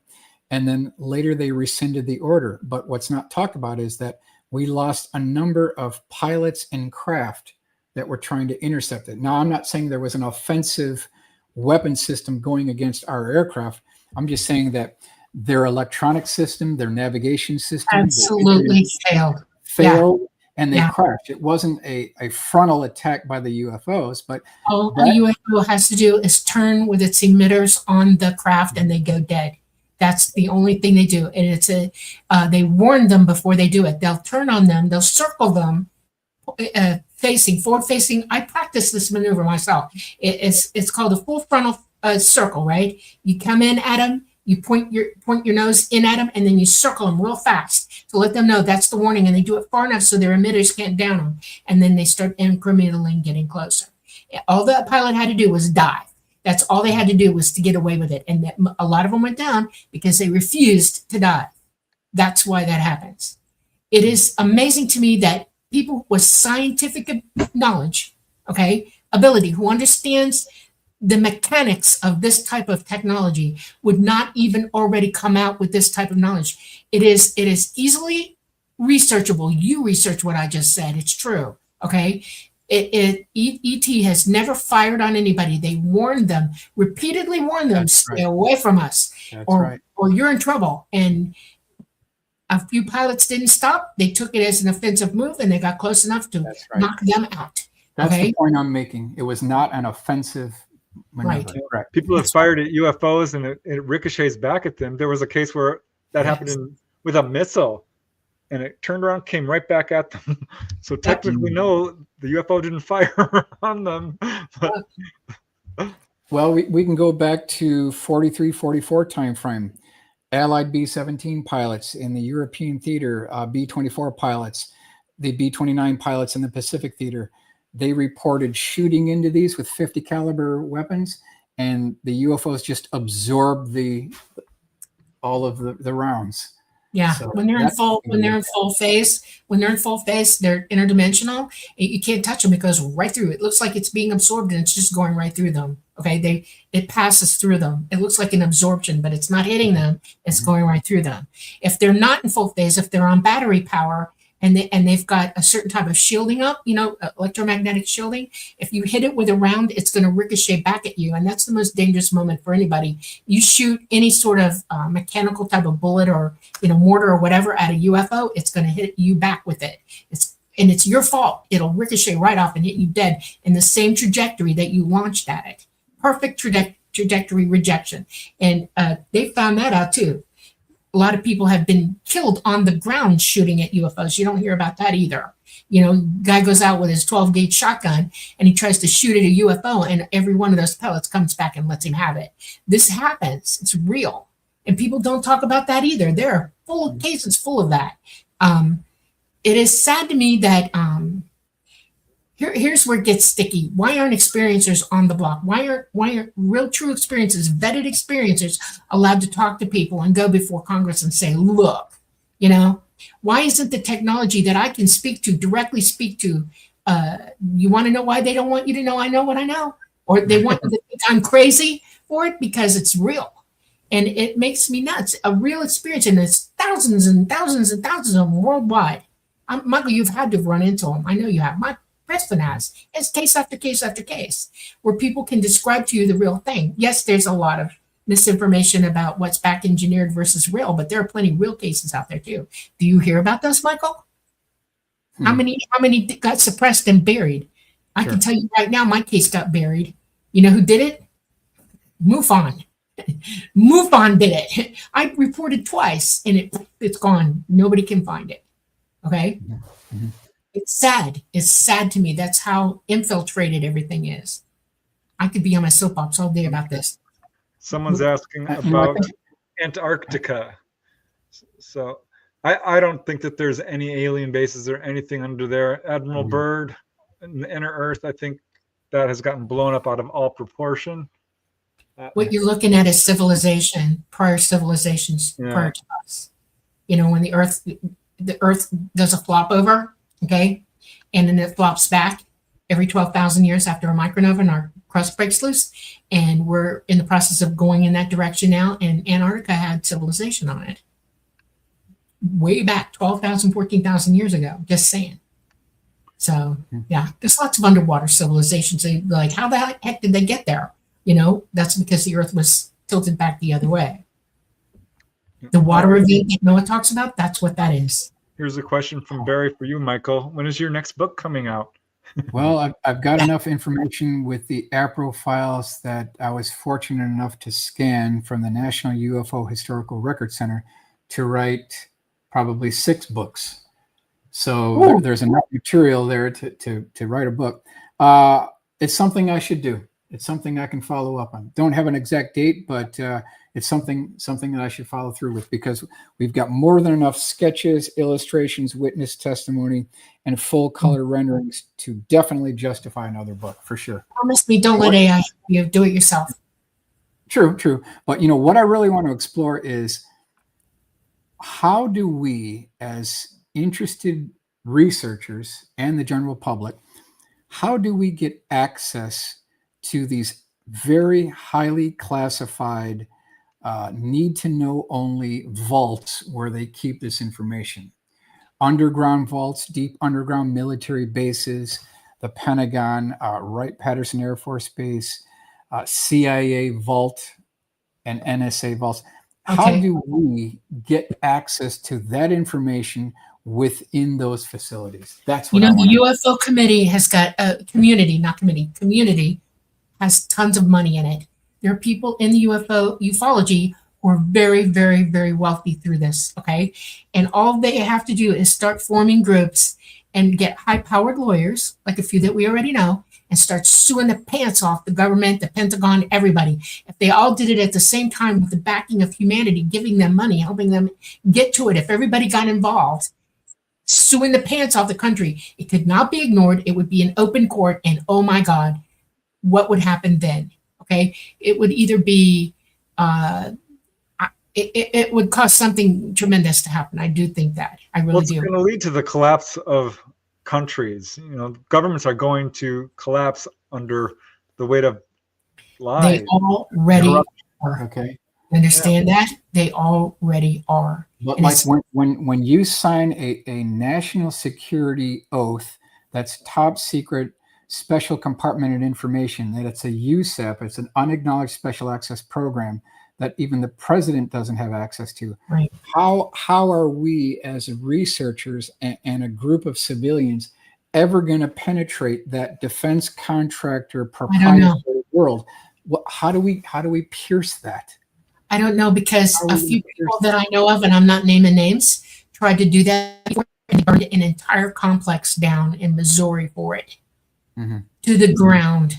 and then later they rescinded the order. But what's not talked about is that we lost a number of pilots and craft that were trying to intercept it. Now, I'm not saying there was an offensive weapon system going against our aircraft. I'm just saying that their electronic system, their navigation system, absolutely failed. And they crashed. It wasn't a frontal attack by the UFOs, but all a UFO has to do is turn with its emitters on the craft and they go dead. That's the only thing they do. And it's they warn them before they do it. They'll turn on them, they'll circle them forward facing. I practice this maneuver myself. It's called a full frontal circle, right? You come in at them, you point your nose in at them, and then you circle them real fast to let them know that's the warning. And they do it far enough so their emitters can't down them. And then they start incrementally getting closer. All the pilot had to do was dive. That's all they had to do was to get away with it. And a lot of them went down because they refused to dive. That's why that happens. It is amazing to me that people with scientific knowledge, ability, who understands the mechanics of this type of technology would not even already come out with this type of knowledge. It is easily researchable. You research what I just said. It's true. Okay. ET has never fired on anybody. They repeatedly warned them, stay away from us, or you're in trouble. And a few pilots didn't stop. They took it as an offensive move, and they got close enough to knock them out. That's the point I'm making. It was not an offensive maneuver. Right. People have fired at UFOs, and it ricochets back at them. There was a case where that happened with a missile. and it turned around, came right back at them. So technically, no, the UFO didn't fire on them. But Well, we can go back to 43, 44 timeframe. Allied B-17 pilots in the European theater, B-24 pilots, the B-29 pilots in the Pacific theater, they reported shooting into these with 50 caliber weapons, and the UFOs just absorbed all of the rounds. Yeah, So when they're in full phase, they're interdimensional. You can't touch them; it goes right through. It looks like it's being absorbed, and it's just going right through them. Okay, it passes through them. It looks like an absorption, but it's not hitting them. It's going right through them. If they're not in full phase, if they're on battery power, and they've got a certain type of shielding up, electromagnetic shielding. If you hit it with a round, it's going to ricochet back at you, and that's the most dangerous moment for anybody. You shoot any sort of mechanical type of bullet or mortar or whatever at a UFO, it's going to hit you back with it. It's your fault. It'll ricochet right off and hit you dead in the same trajectory that you launched at it. Perfect trajectory rejection, and they found that out too. A lot of people have been killed on the ground shooting at UFOs. You don't hear about that either. Guy goes out with his 12-gauge shotgun and he tries to shoot at a UFO, and every one of those pellets comes back and lets him have it. This happens. It's real. And people don't talk about that either. There are full of cases full of that. It is sad to me that here's where it gets sticky. Why aren't experiencers on the block? Why aren't real true experiences, vetted experiencers, allowed to talk to people and go before Congress and say, look, why isn't the technology that I can directly speak to, you want to know why they don't want you to know I know what I know? Or they want you to think I'm crazy for it because it's real. And it makes me nuts. A real experience, and there's thousands and thousands and thousands of them worldwide. Michael, you've had to have run into them. I know you have. Preston has. It's case after case after case where people can describe to you the real thing. Yes, there's a lot of misinformation about what's back engineered versus real, but there are plenty of real cases out there too. Do you hear about those, Michael? How many got suppressed and buried? I can tell you right now, my case got buried. You know who did it? MUFON. MUFON did it. I reported twice, and it's gone. Nobody can find it. Okay. Mm-hmm. It's sad. It's sad to me. That's how infiltrated everything is. I could be on my soapbox all day about this. Someone's asking about Antarctica. So I don't think that there's any alien bases or anything under there. Admiral Byrd in the inner Earth, I think that has gotten blown up out of all proportion. What you're looking at is civilization, prior civilizations prior to us. When the Earth does a flop over, okay, and then it flops back every 12,000 years after a micronova and our crust breaks loose, and we're in the process of going in that direction now, and Antarctica had civilization on it way back 12,000, 14,000 years ago, just saying. So yeah, there's lots of underwater civilizations. Like, how the heck did they get there? That's because the Earth was tilted back the other way. The water event that Noah talks about, that's what that is. Here's a question from Barry for you, Michael. When is your next book coming out? Well, I've got enough information with the APRO files that I was fortunate enough to scan from the National UFO Historical Record Center to write probably 6 books. So there's enough material there to write a book. It's something I should do. It's something I can follow up on. Don't have an exact date, but it's something that I should follow through with, because we've got more than enough sketches, illustrations, witness testimony, and full color renderings to definitely justify another book for sure. Promise me, don't let AI do it yourself. True. But what I really want to explore is, how do we, as interested researchers and the general public, how do we get access to these very highly classified, need to know only vaults where they keep this information? Underground vaults, deep underground military bases, the Pentagon, Wright-Patterson Air Force Base, CIA vault, and NSA vaults. Okay. How do we get access to that information within those facilities? That's what the UFO committee has got a community has tons of money in it. There are people in the ufology who are very, very, very wealthy through this, okay? And all they have to do is start forming groups and get high-powered lawyers, like a few that we already know, and start suing the pants off the government, the Pentagon, everybody. If they all did it at the same time with the backing of humanity, giving them money, helping them get to it, if everybody got involved, suing the pants off the country, it could not be ignored. It would be an open court, and oh my God, what would happen then? Okay, it would either be, it would cause something tremendous to happen. I do think that. I really It's do. going to lead to the collapse of countries. You know, governments are going to collapse under the weight of lies. They already are. Okay. Understand that? They already are. But And like it's- when you sign a national security oath that's top secret, special compartmented information, that it's a USAP, it's an unacknowledged special access program that even the president doesn't have access to. Right. How are we as researchers and a group of civilians ever going to penetrate that defense contractor proprietary world? How do we pierce that? I don't know, because a few people that I know of, and I'm not naming names, tried to do that before, and burned an entire complex down in Missouri for it. To the ground.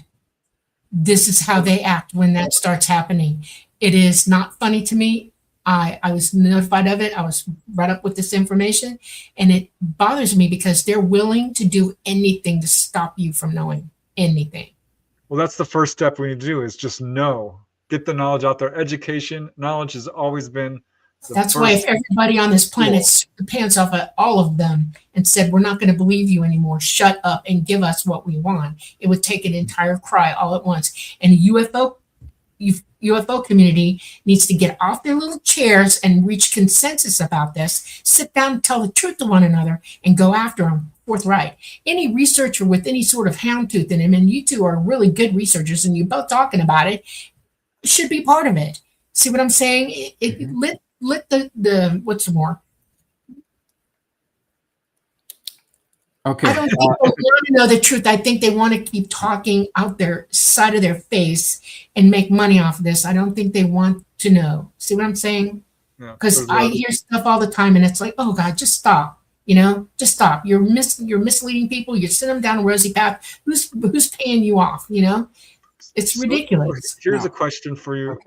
This is how they act when that starts happening. It is not funny to me. I was notified of it. I was brought up with this information, and it bothers me because they're willing to do anything to stop you from knowing anything. Well, that's the first step we need to do, is just know. Get the knowledge out there. Education, knowledge has always been That's why if everybody on this planet sued the pants off of all of them and said, we're not going to believe you anymore, shut up and give us what we want, it would take an entire cry all at once. And the UFO community needs to get off their little chairs and reach consensus about this, sit down and tell the truth to one another, and go after them forthright. Any researcher with any sort of houndtooth in him, and you two are really good researchers and you're both talking about it, should be part of it. See what I'm saying? Let the what's more? Okay. I don't think they want to know the truth. I think they want to keep talking out their side of their face and make money off of this. I don't think they want to know. See what I'm saying? Because I hear stuff all the time, and it's like, oh God, just stop. You know, just stop. You're misleading people. You're sending them down a rosy path. Who's paying you off? You know, it's ridiculous. Here's a question for you,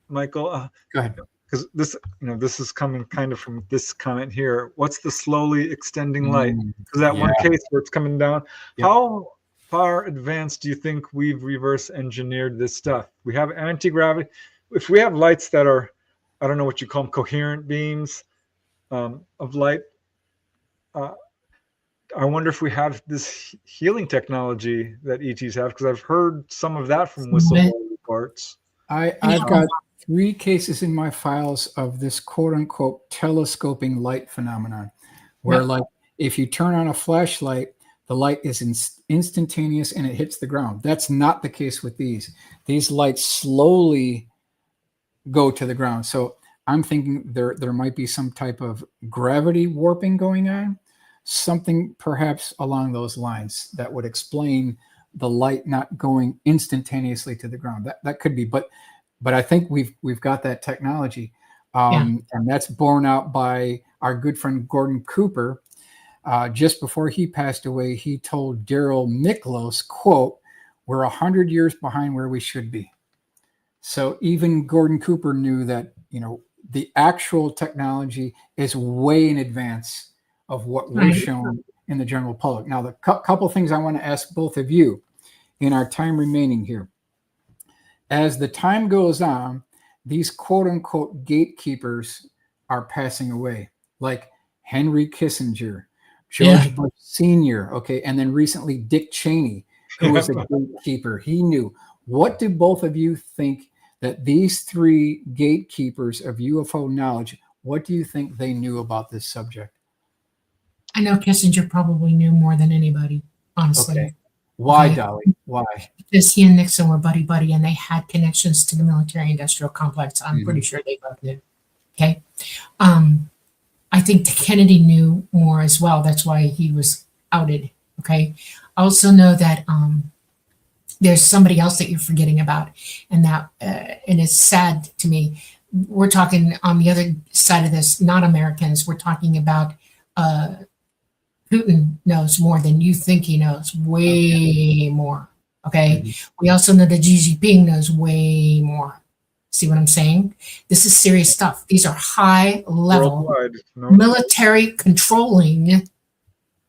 Michael. Go ahead. Because this is coming kind of from this comment here. What's the slowly extending light? Because that one case where it's coming down, how far advanced do you think we've reverse engineered this stuff? We have anti-gravity. If we have lights that are, I don't know what you call them, coherent beams of light, I wonder if we have this healing technology that ETs have, because I've heard some of that from whistleblower reports. I've got 3 cases in my files of this quote unquote telescoping light phenomenon, where like if you turn on a flashlight, the light is instantaneous and it hits the ground. That's not the case with these. These lights slowly go to the ground. So I'm thinking there might be some type of gravity warping going on, something perhaps along those lines that would explain the light not going instantaneously to the ground. That could be, but I think we've got that technology, and that's borne out by our good friend Gordon Cooper. Just before he passed away, he told Daryl Miklos, quote, "We're 100 years behind where we should be." So even Gordon Cooper knew that, the actual technology is way in advance of what we're shown in the general public. Now, the couple things I want to ask both of you in our time remaining here. As the time goes on, these quote unquote gatekeepers are passing away, like Henry Kissinger, George Bush Sr., and then recently Dick Cheney, who was a gatekeeper. He knew. What do both of you think that these 3 gatekeepers of UFO knowledge, what do you think they knew about this subject? I know Kissinger probably knew more than anybody, honestly. Okay. Why, Dolly? Why? Because he and Nixon were buddy-buddy, and they had connections to the military-industrial complex. I'm pretty sure they both knew. Okay. I think Kennedy knew more as well. That's why he was outed. Okay. I also know that there's somebody else that you're forgetting about, and that and it's sad to me. we're talking on the other side of this, not Americans. We're talking about Putin knows more than you think he knows, way more. Okay. We also know that Xi Jinping knows way more. See what I'm saying? This is serious stuff. These are high level Worldwide. No, military controlling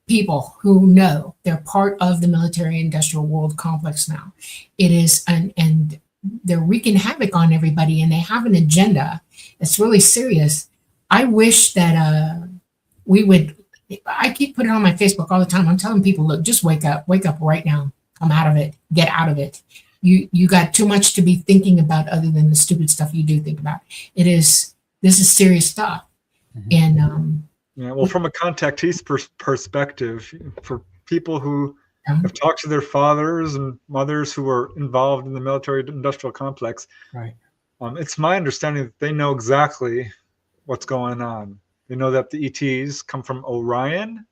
people who know they're part of the military industrial world complex now. It is, and they're wreaking havoc on everybody, and they have an agenda. It's really serious. I wish that we would. I keep putting it on my Facebook all the time. I'm telling people, look, just wake up right now. Come out of it. Get out of it. You got too much to be thinking about other than the stupid stuff you do think about. This is serious stuff. And yeah, well, from a contactee's perspective, for people who have talked to their fathers and mothers who were involved in the military industrial complex, right? It's my understanding that they know exactly what's going on. They know that the ETs come from Orion.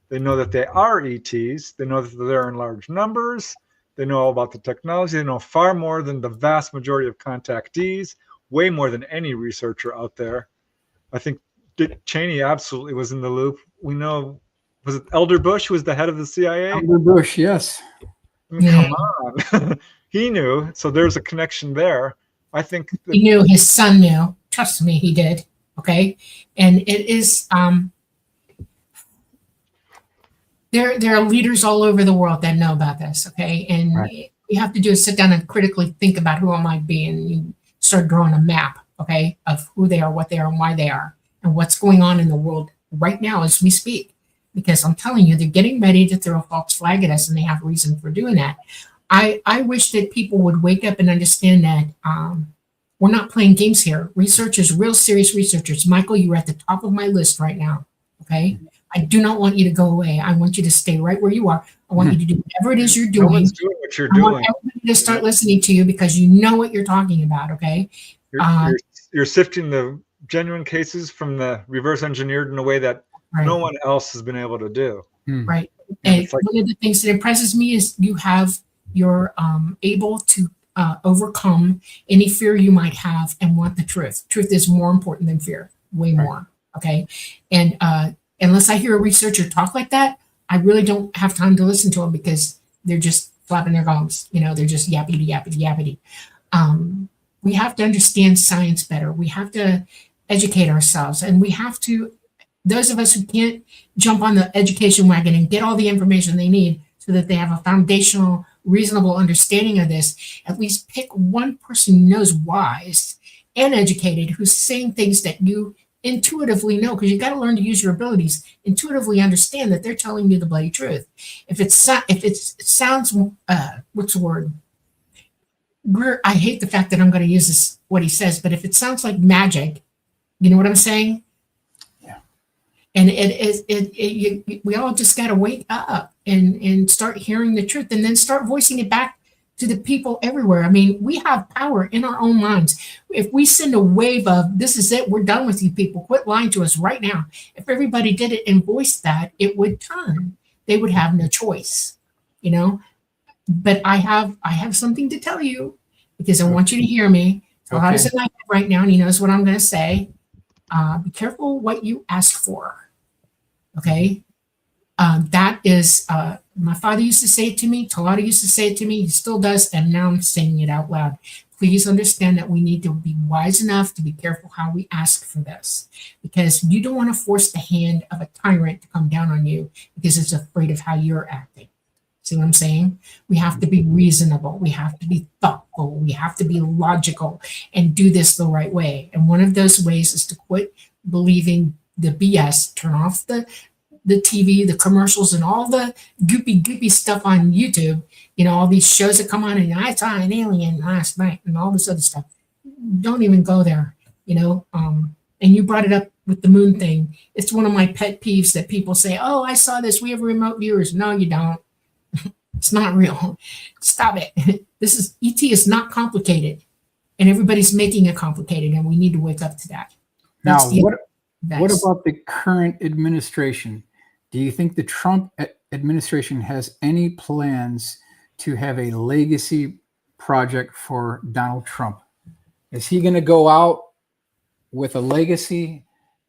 They know that they are ETs. They know that they're in large numbers. They know all about the technology. They know far more than the vast majority of contactees, way more than any researcher out there. I think Dick Cheney absolutely was in the loop. We know, was it Elder Bush who was the head of the CIA? Elder Bush, yes. I mean, come on. He knew. So there's a connection there. I think he knew, his son knew. Trust me, he did. Okay. And it is, there are leaders all over the world that know about this. Okay. And right. You have to do is sit down and critically think about who it might be. And you start drawing a map, okay, of who they are, what they are, and why they are, and what's going on in the world right now as we speak. Because I'm telling you, they're getting ready to throw a false flag at us, and they have reason for doing that. I wish that people would wake up and understand that we're not playing games here. Researchers, real serious researchers. Michael, you're at the top of my list right now. Okay. I do not want you to go away. I want you to stay right where you are. I want you to do whatever it is you're doing. No one's doing what you're I doing. want everybody to start listening to you because you know what you're talking about. Okay. You're sifting the genuine cases from the reverse engineered in a way that no one else has been able to do. Right. And one of the things that impresses me is you're able to overcome any fear you might have and want the truth. Truth is more important than fear, way more. Okay. And unless I hear a researcher talk like that, I really don't have time to listen to them because they're just flapping their gums. You know, they're just yappity, yappity, yappity. We have to understand science better. We have to educate ourselves, and we have to, those of us who can't jump on the education wagon and get all the information they need so that they have a foundational, reasonable understanding of this, at least pick one person who knows wise and educated who's saying things that you intuitively know, because you got to learn to use your abilities, intuitively understand that they're telling you the bloody truth. If it sounds, what's the word? I hate the fact that I'm going to use this, what he says, but if it sounds like magic, you know what I'm saying? Yeah. And we all just got to wake up and start hearing the truth, and then start voicing it back to the people everywhere. I mean, we have power in our own minds. If we send a wave of, this is it, we're done with you people, quit lying to us right now. If everybody did it and voiced that, it would turn. They would have no choice, you know? But I have something to tell you because I want you to hear me. So how does it like right now? And he knows what I'm going to say. Be careful what you ask for. Okay. That is, my father used to say it to me. Talata used to say it to me. He still does. And now I'm saying it out loud. Please understand that we need to be wise enough to be careful how we ask for this, because you don't want to force the hand of a tyrant to come down on you because it's afraid of how you're acting. See what I'm saying? We have to be reasonable. We have to be thoughtful. We have to be logical and do this the right way. And one of those ways is to quit believing the BS, turn off the TV, the commercials, and all the goopy stuff on YouTube. You know, all these shows that come on, and I saw an alien last night and all this other stuff. Don't even go there, you know. And you brought it up with the moon thing. It's one of my pet peeves that people say, oh, I saw this. We have remote viewers. No, you don't. It's not real. Stop it. ET is not complicated, and everybody's making it complicated, and we need to wake up to that. Now, what about the current administration? Do you think the Trump administration has any plans to have a legacy project for Donald Trump? Is he going to go out with a legacy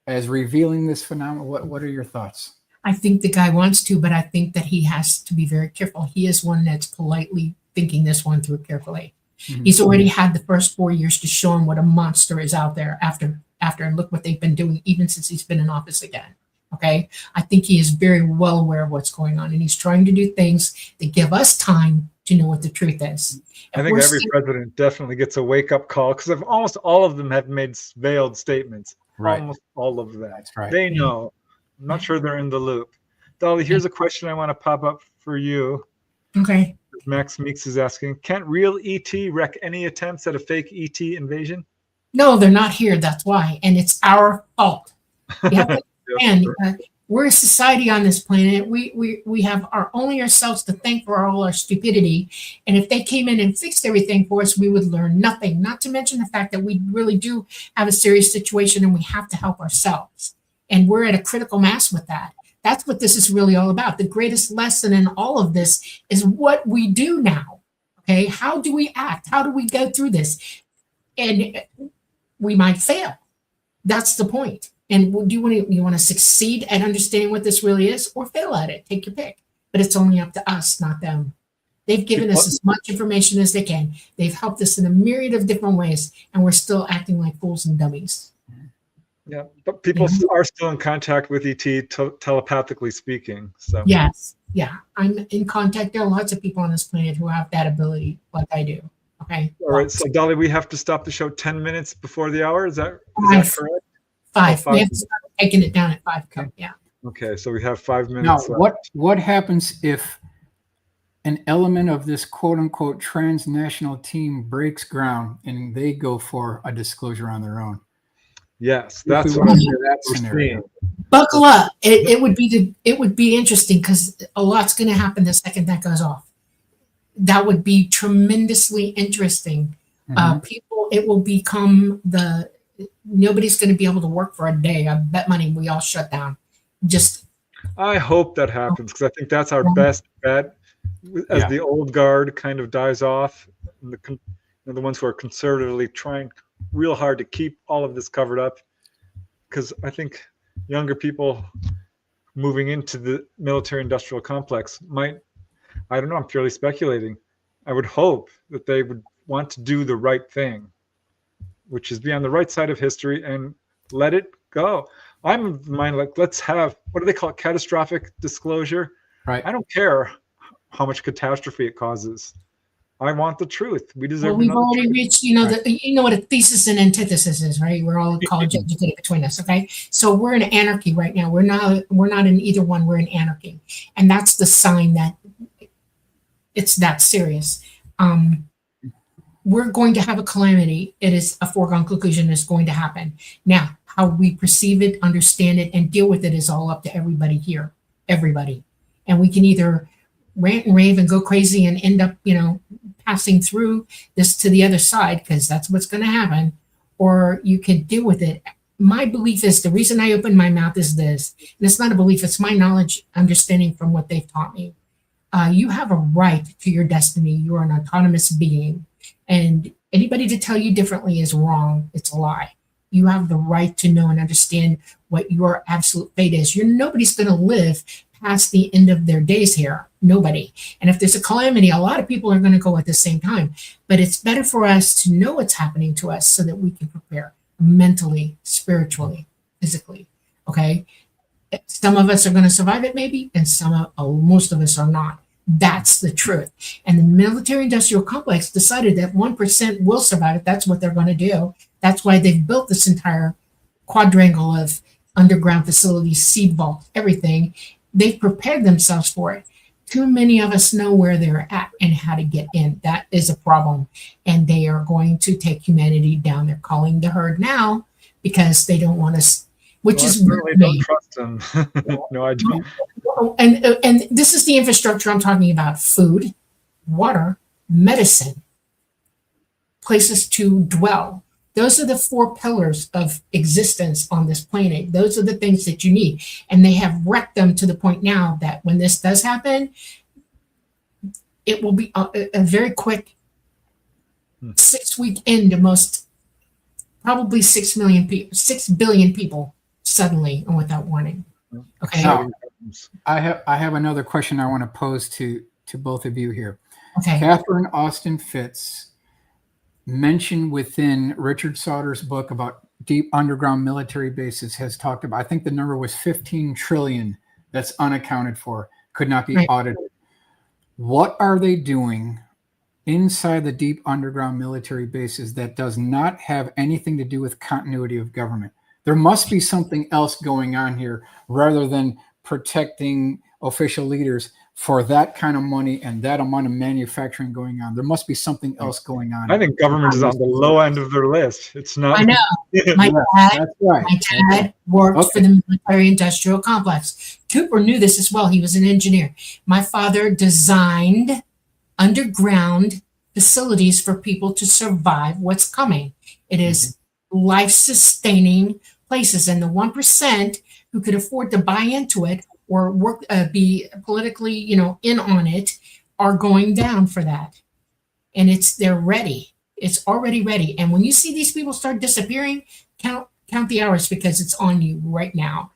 as revealing this phenomenon? What are your thoughts? I think the guy wants to, but I think that he has to be very careful. He is one that's politely thinking this one through carefully. Mm-hmm. He's already had the first 4 years to show him what a monster is out there after, and look what they've been doing even since he's been in office again. Okay. I think he is very well aware of what's going on, and he's trying to do things that give us time to know what the truth is. I think every president definitely gets a wake-up call, because almost all of them have made veiled statements. Right. Almost all of them. That's right. They know. I'm not sure they're in the loop. Dolly, here's a question I want to pop up for you. Okay. Max Meeks is asking, can't real ET wreck any attempts at a fake ET invasion? No, they're not here. That's why. And it's our fault. You have to understand, we're a society on this planet. We have only ourselves to thank for all our stupidity. And if they came in and fixed everything for us, we would learn nothing. Not to mention the fact that we really do have a serious situation and we have to help ourselves. And we're at a critical mass with that. That's what this is really all about. The greatest lesson in all of this is what we do now. Okay, how do we act? How do we go through this? And we might fail. That's the point. And do you want to succeed at understanding what this really is, or fail at it? Take your pick. But it's only up to us, not them. They've given us as much information as they can. They've helped us in a myriad of different ways, and we're still acting like fools and dummies. Yeah, but people are still in contact with ET, telepathically speaking. So yes, yeah, I'm in contact. There are lots of people on this planet who have that ability, like I do. Okay. All right, so Dolly, we have to stop the show 10 minutes before the hour. Is that correct? 5. We have to start taking it down at 5. Okay. Yeah. Okay, so we have 5 minutes. Now, what happens if an element of this quote-unquote transnational team breaks ground and they go for a disclosure on their own? Yes, that's what that scenario. Buckle up. It would be interesting, because a lot's going to happen the second that goes off. That would be tremendously interesting. Mm-hmm. It will become nobody's going to be able to work for a day. I bet money we all shut down. I hope that happens, because I think that's our best bet as the old guard kind of dies off, and the ones who are conservatively trying real hard to keep all of this covered up, because I think younger people moving into the military industrial complex might, I don't know, I'm purely speculating, I would hope that they would want to do the right thing, which is be on the right side of history and let it go. I'm of the mind, like, let's have, what do they call it, catastrophic disclosure? Right. I don't care how much catastrophe it causes. I want the truth. We deserve. Well, we've already reached, what a thesis and antithesis is, right? We're all college educated between us, okay? So we're in anarchy right now. We're not in either one. We're in anarchy, and that's the sign that it's that serious. We're going to have a calamity. It is a foregone conclusion. It's going to happen. Now, how we perceive it, understand it, and deal with it is all up to everybody here. Everybody, and we can either rant and rave and go crazy and end up, passing through this to the other side, because that's what's going to happen, or you can deal with it. My belief is, the reason I open my mouth is this, and it's not a belief, it's my knowledge, understanding from what they've taught me. You have a right to your destiny. You are an autonomous being, and anybody to tell you differently is wrong. It's a lie. You have the right to know and understand what your absolute fate is. Nobody's going to live past the end of their days here. Nobody. And if there's a calamity, a lot of people are going to go at the same time. But it's better for us to know what's happening to us so that we can prepare mentally, spiritually, physically. Okay? Some of us are going to survive it, maybe, and most of us are not. That's the truth. And the military-industrial complex decided that 1% will survive it. That's what they're going to do. That's why they've built this entire quadrangle of underground facilities, seed vault, everything. They've prepared themselves for it. Too many of us know where they're at and how to get in. That is a problem. And they are going to take humanity down. They're calling the herd now because they don't want us, which is really don't trust them. No, I don't. And this is the infrastructure I'm talking about: food, water, medicine, places to dwell. Those are the 4 pillars of existence on this planet. Those are the things that you need. And they have wrecked them to the point now that when this does happen, it will be a very quick 6-week end to most probably 6 billion people suddenly and without warning. Okay. Now, I have another question I want to pose to both of you here. Okay. Catherine Austin Fitts mentioned within Richard Sauter's book about deep underground military bases has talked about, I think the number was 15 trillion that's unaccounted for, could not be audited. What are they doing inside the deep underground military bases that does not have anything to do with continuity of government? There must be something else going on here rather than protecting official leaders for that kind of money and that amount of manufacturing going on. There must be something else going on. I think government is on the low end of their list. It's not. I know. My dad worked for the military-industrial complex. Cooper knew this as well. He was an engineer. My father designed underground facilities for people to survive what's coming. It is life-sustaining places, and the 1% who could afford to buy into it or work, be politically, in on it, are going down for that. And they're ready. It's already ready. And when you see these people start disappearing, count the hours, because it's on you right now.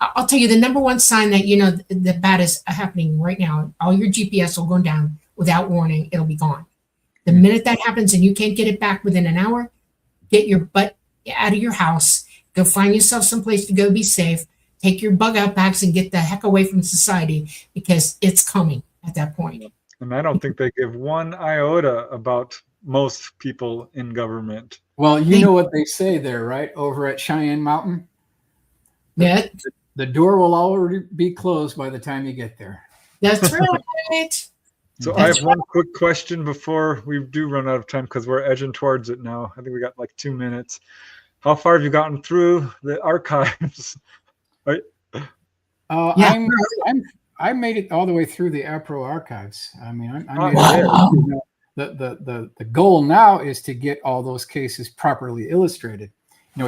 I'll tell you the number one sign that the bad is happening right now. All your GPS will go down without warning. It'll be gone. The minute that happens and you can't get it back within an hour, get your butt out of your house. Go find yourself someplace to go be safe. Take your bug out bags and get the heck away from society, because it's coming at that point. And I don't think they give one iota about most people in government. Well, you know what they say there, right? Over at Cheyenne Mountain. Yeah. The door will already be closed by the time you get there. That's right. So I have one quick question before we do run out of time, because we're edging towards it now. I think we got like 2 minutes. How far have you gotten through the archives? Right? I made it all the way through the APRO archives. I mean, I made it there. The goal now is to get all those cases properly illustrated.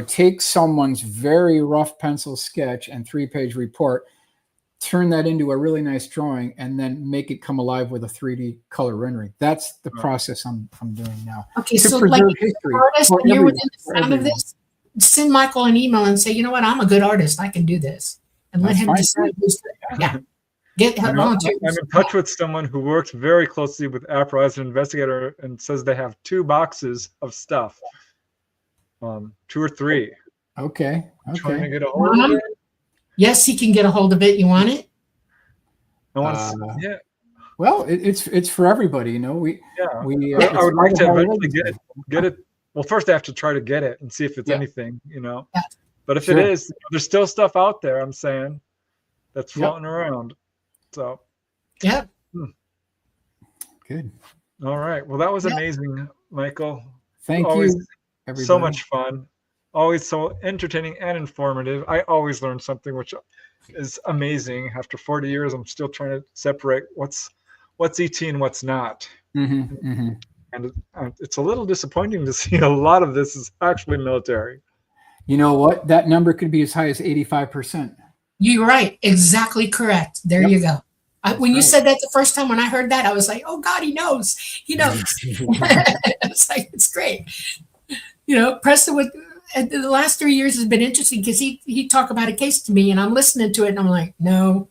Take someone's very rough pencil sketch and 3-page report, turn that into a really nice drawing, and then make it come alive with a 3D color rendering. That's the process I'm doing now. Okay, so like artist, and you're within the sound of this, send Michael an email and say, you know what, I'm a good artist. I can do this. And let him decide who's good. Yeah. I'm in touch with someone who works very closely with APRO as an investigator and says they have 2 boxes of stuff. 2 or 3. Okay. Trying to get a hold of it. Yes, he can get a hold of it. You want it? Yeah. Well, it's for everybody, I would like to eventually get it. Well, first I have to try to get it and see if it's anything, Yeah. But if it is, there's still stuff out there, I'm saying, that's floating around. So. Yeah. Good. All right. Well, that was amazing, Michael. Thank you. Everybody. So much fun. Always so entertaining and informative. I always learn something, which is amazing. After 40 years, I'm still trying to separate what's ET and what's not. And it's a little disappointing to see a lot of this is actually military. You know what? That number could be as high as 85%. You're right. Exactly correct. There you go. When you said that the first time, when I heard that, I was like, oh God, he knows. He knows. It's like, it's great. Preston the last 3 years has been interesting, because he talked about a case to me and I'm listening to it and I'm like, no.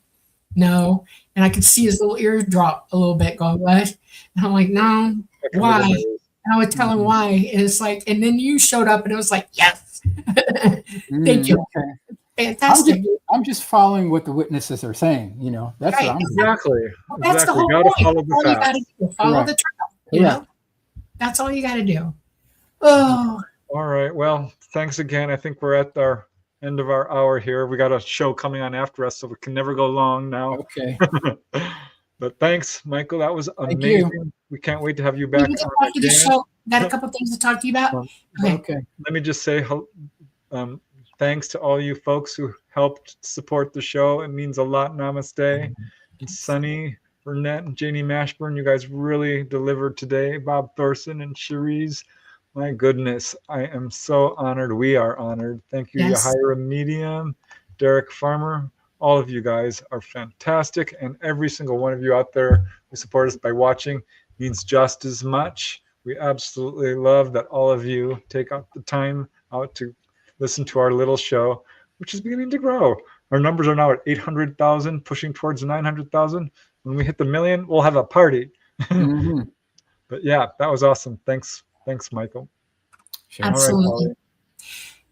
And I could see his little ears drop a little bit going, what? And I'm like, no, why? And I would tell him why. And it's like, and then you showed up and it was like, yes. Thank you. Okay. Fantastic. I'm just following what the witnesses are saying. That's what I'm doing. Exactly. That's the whole point. Follow the trail. That's all you got to do. Oh. All right. Well, thanks again. I think we're at our end of our hour here. We got a show coming on after us, so we can never go long now. Okay. But thanks, Michael. That was amazing. We can't wait to have you back. After the show, got a couple things to talk to you about. Okay. Let me just say thanks to all you folks who helped support the show. It means a lot. Namaste. And Sunny, Burnett, and Janie Mashburn, you guys really delivered today. Bob Thorson and Cherise. My goodness, I am so honored. We are honored. Thank you, Yahira Medium, Derek Farmer. All of you guys are fantastic. And every single one of you out there who support us by watching means just as much. We absolutely love that all of you take out the time out to listen to our little show, which is beginning to grow. Our numbers are now at 800,000, pushing towards 900,000. When we hit the million, we'll have a party. Mhm. But yeah, that was awesome. Thanks, Michael. Sure. Absolutely. All right,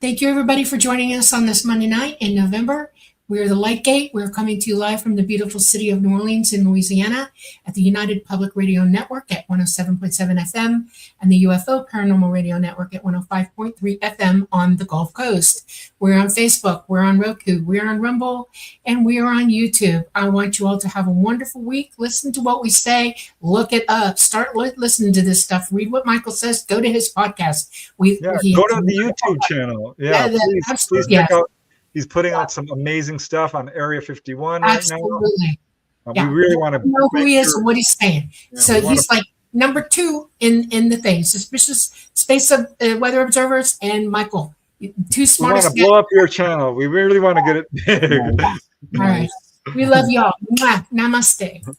Thank you, everybody, for joining us on this Monday night in November. We're the Light Gate. We're coming to you live from the beautiful city of New Orleans in Louisiana at the United Public Radio Network at 107.7 FM and the UFO Paranormal Radio Network at 105.3 FM on the Gulf Coast. We're on Facebook, we're on Roku, we're on Rumble, and we are on YouTube. I want you all to have a wonderful week. Listen to what we say. Look it up. Start listening to this stuff. Read what Michael says. Go to his podcast. go to the YouTube channel. Yeah, please check out. He's putting out some amazing stuff on Area 51 right Absolutely. now. We really want to know who he is and what he's saying. Yeah, so he's like number 2 in the thing. Suspicious Space Weather Observers and Michael. Two smartest guys. We want to blow up your channel. We really want to get it big. All right. We love y'all. Mwah. Namaste.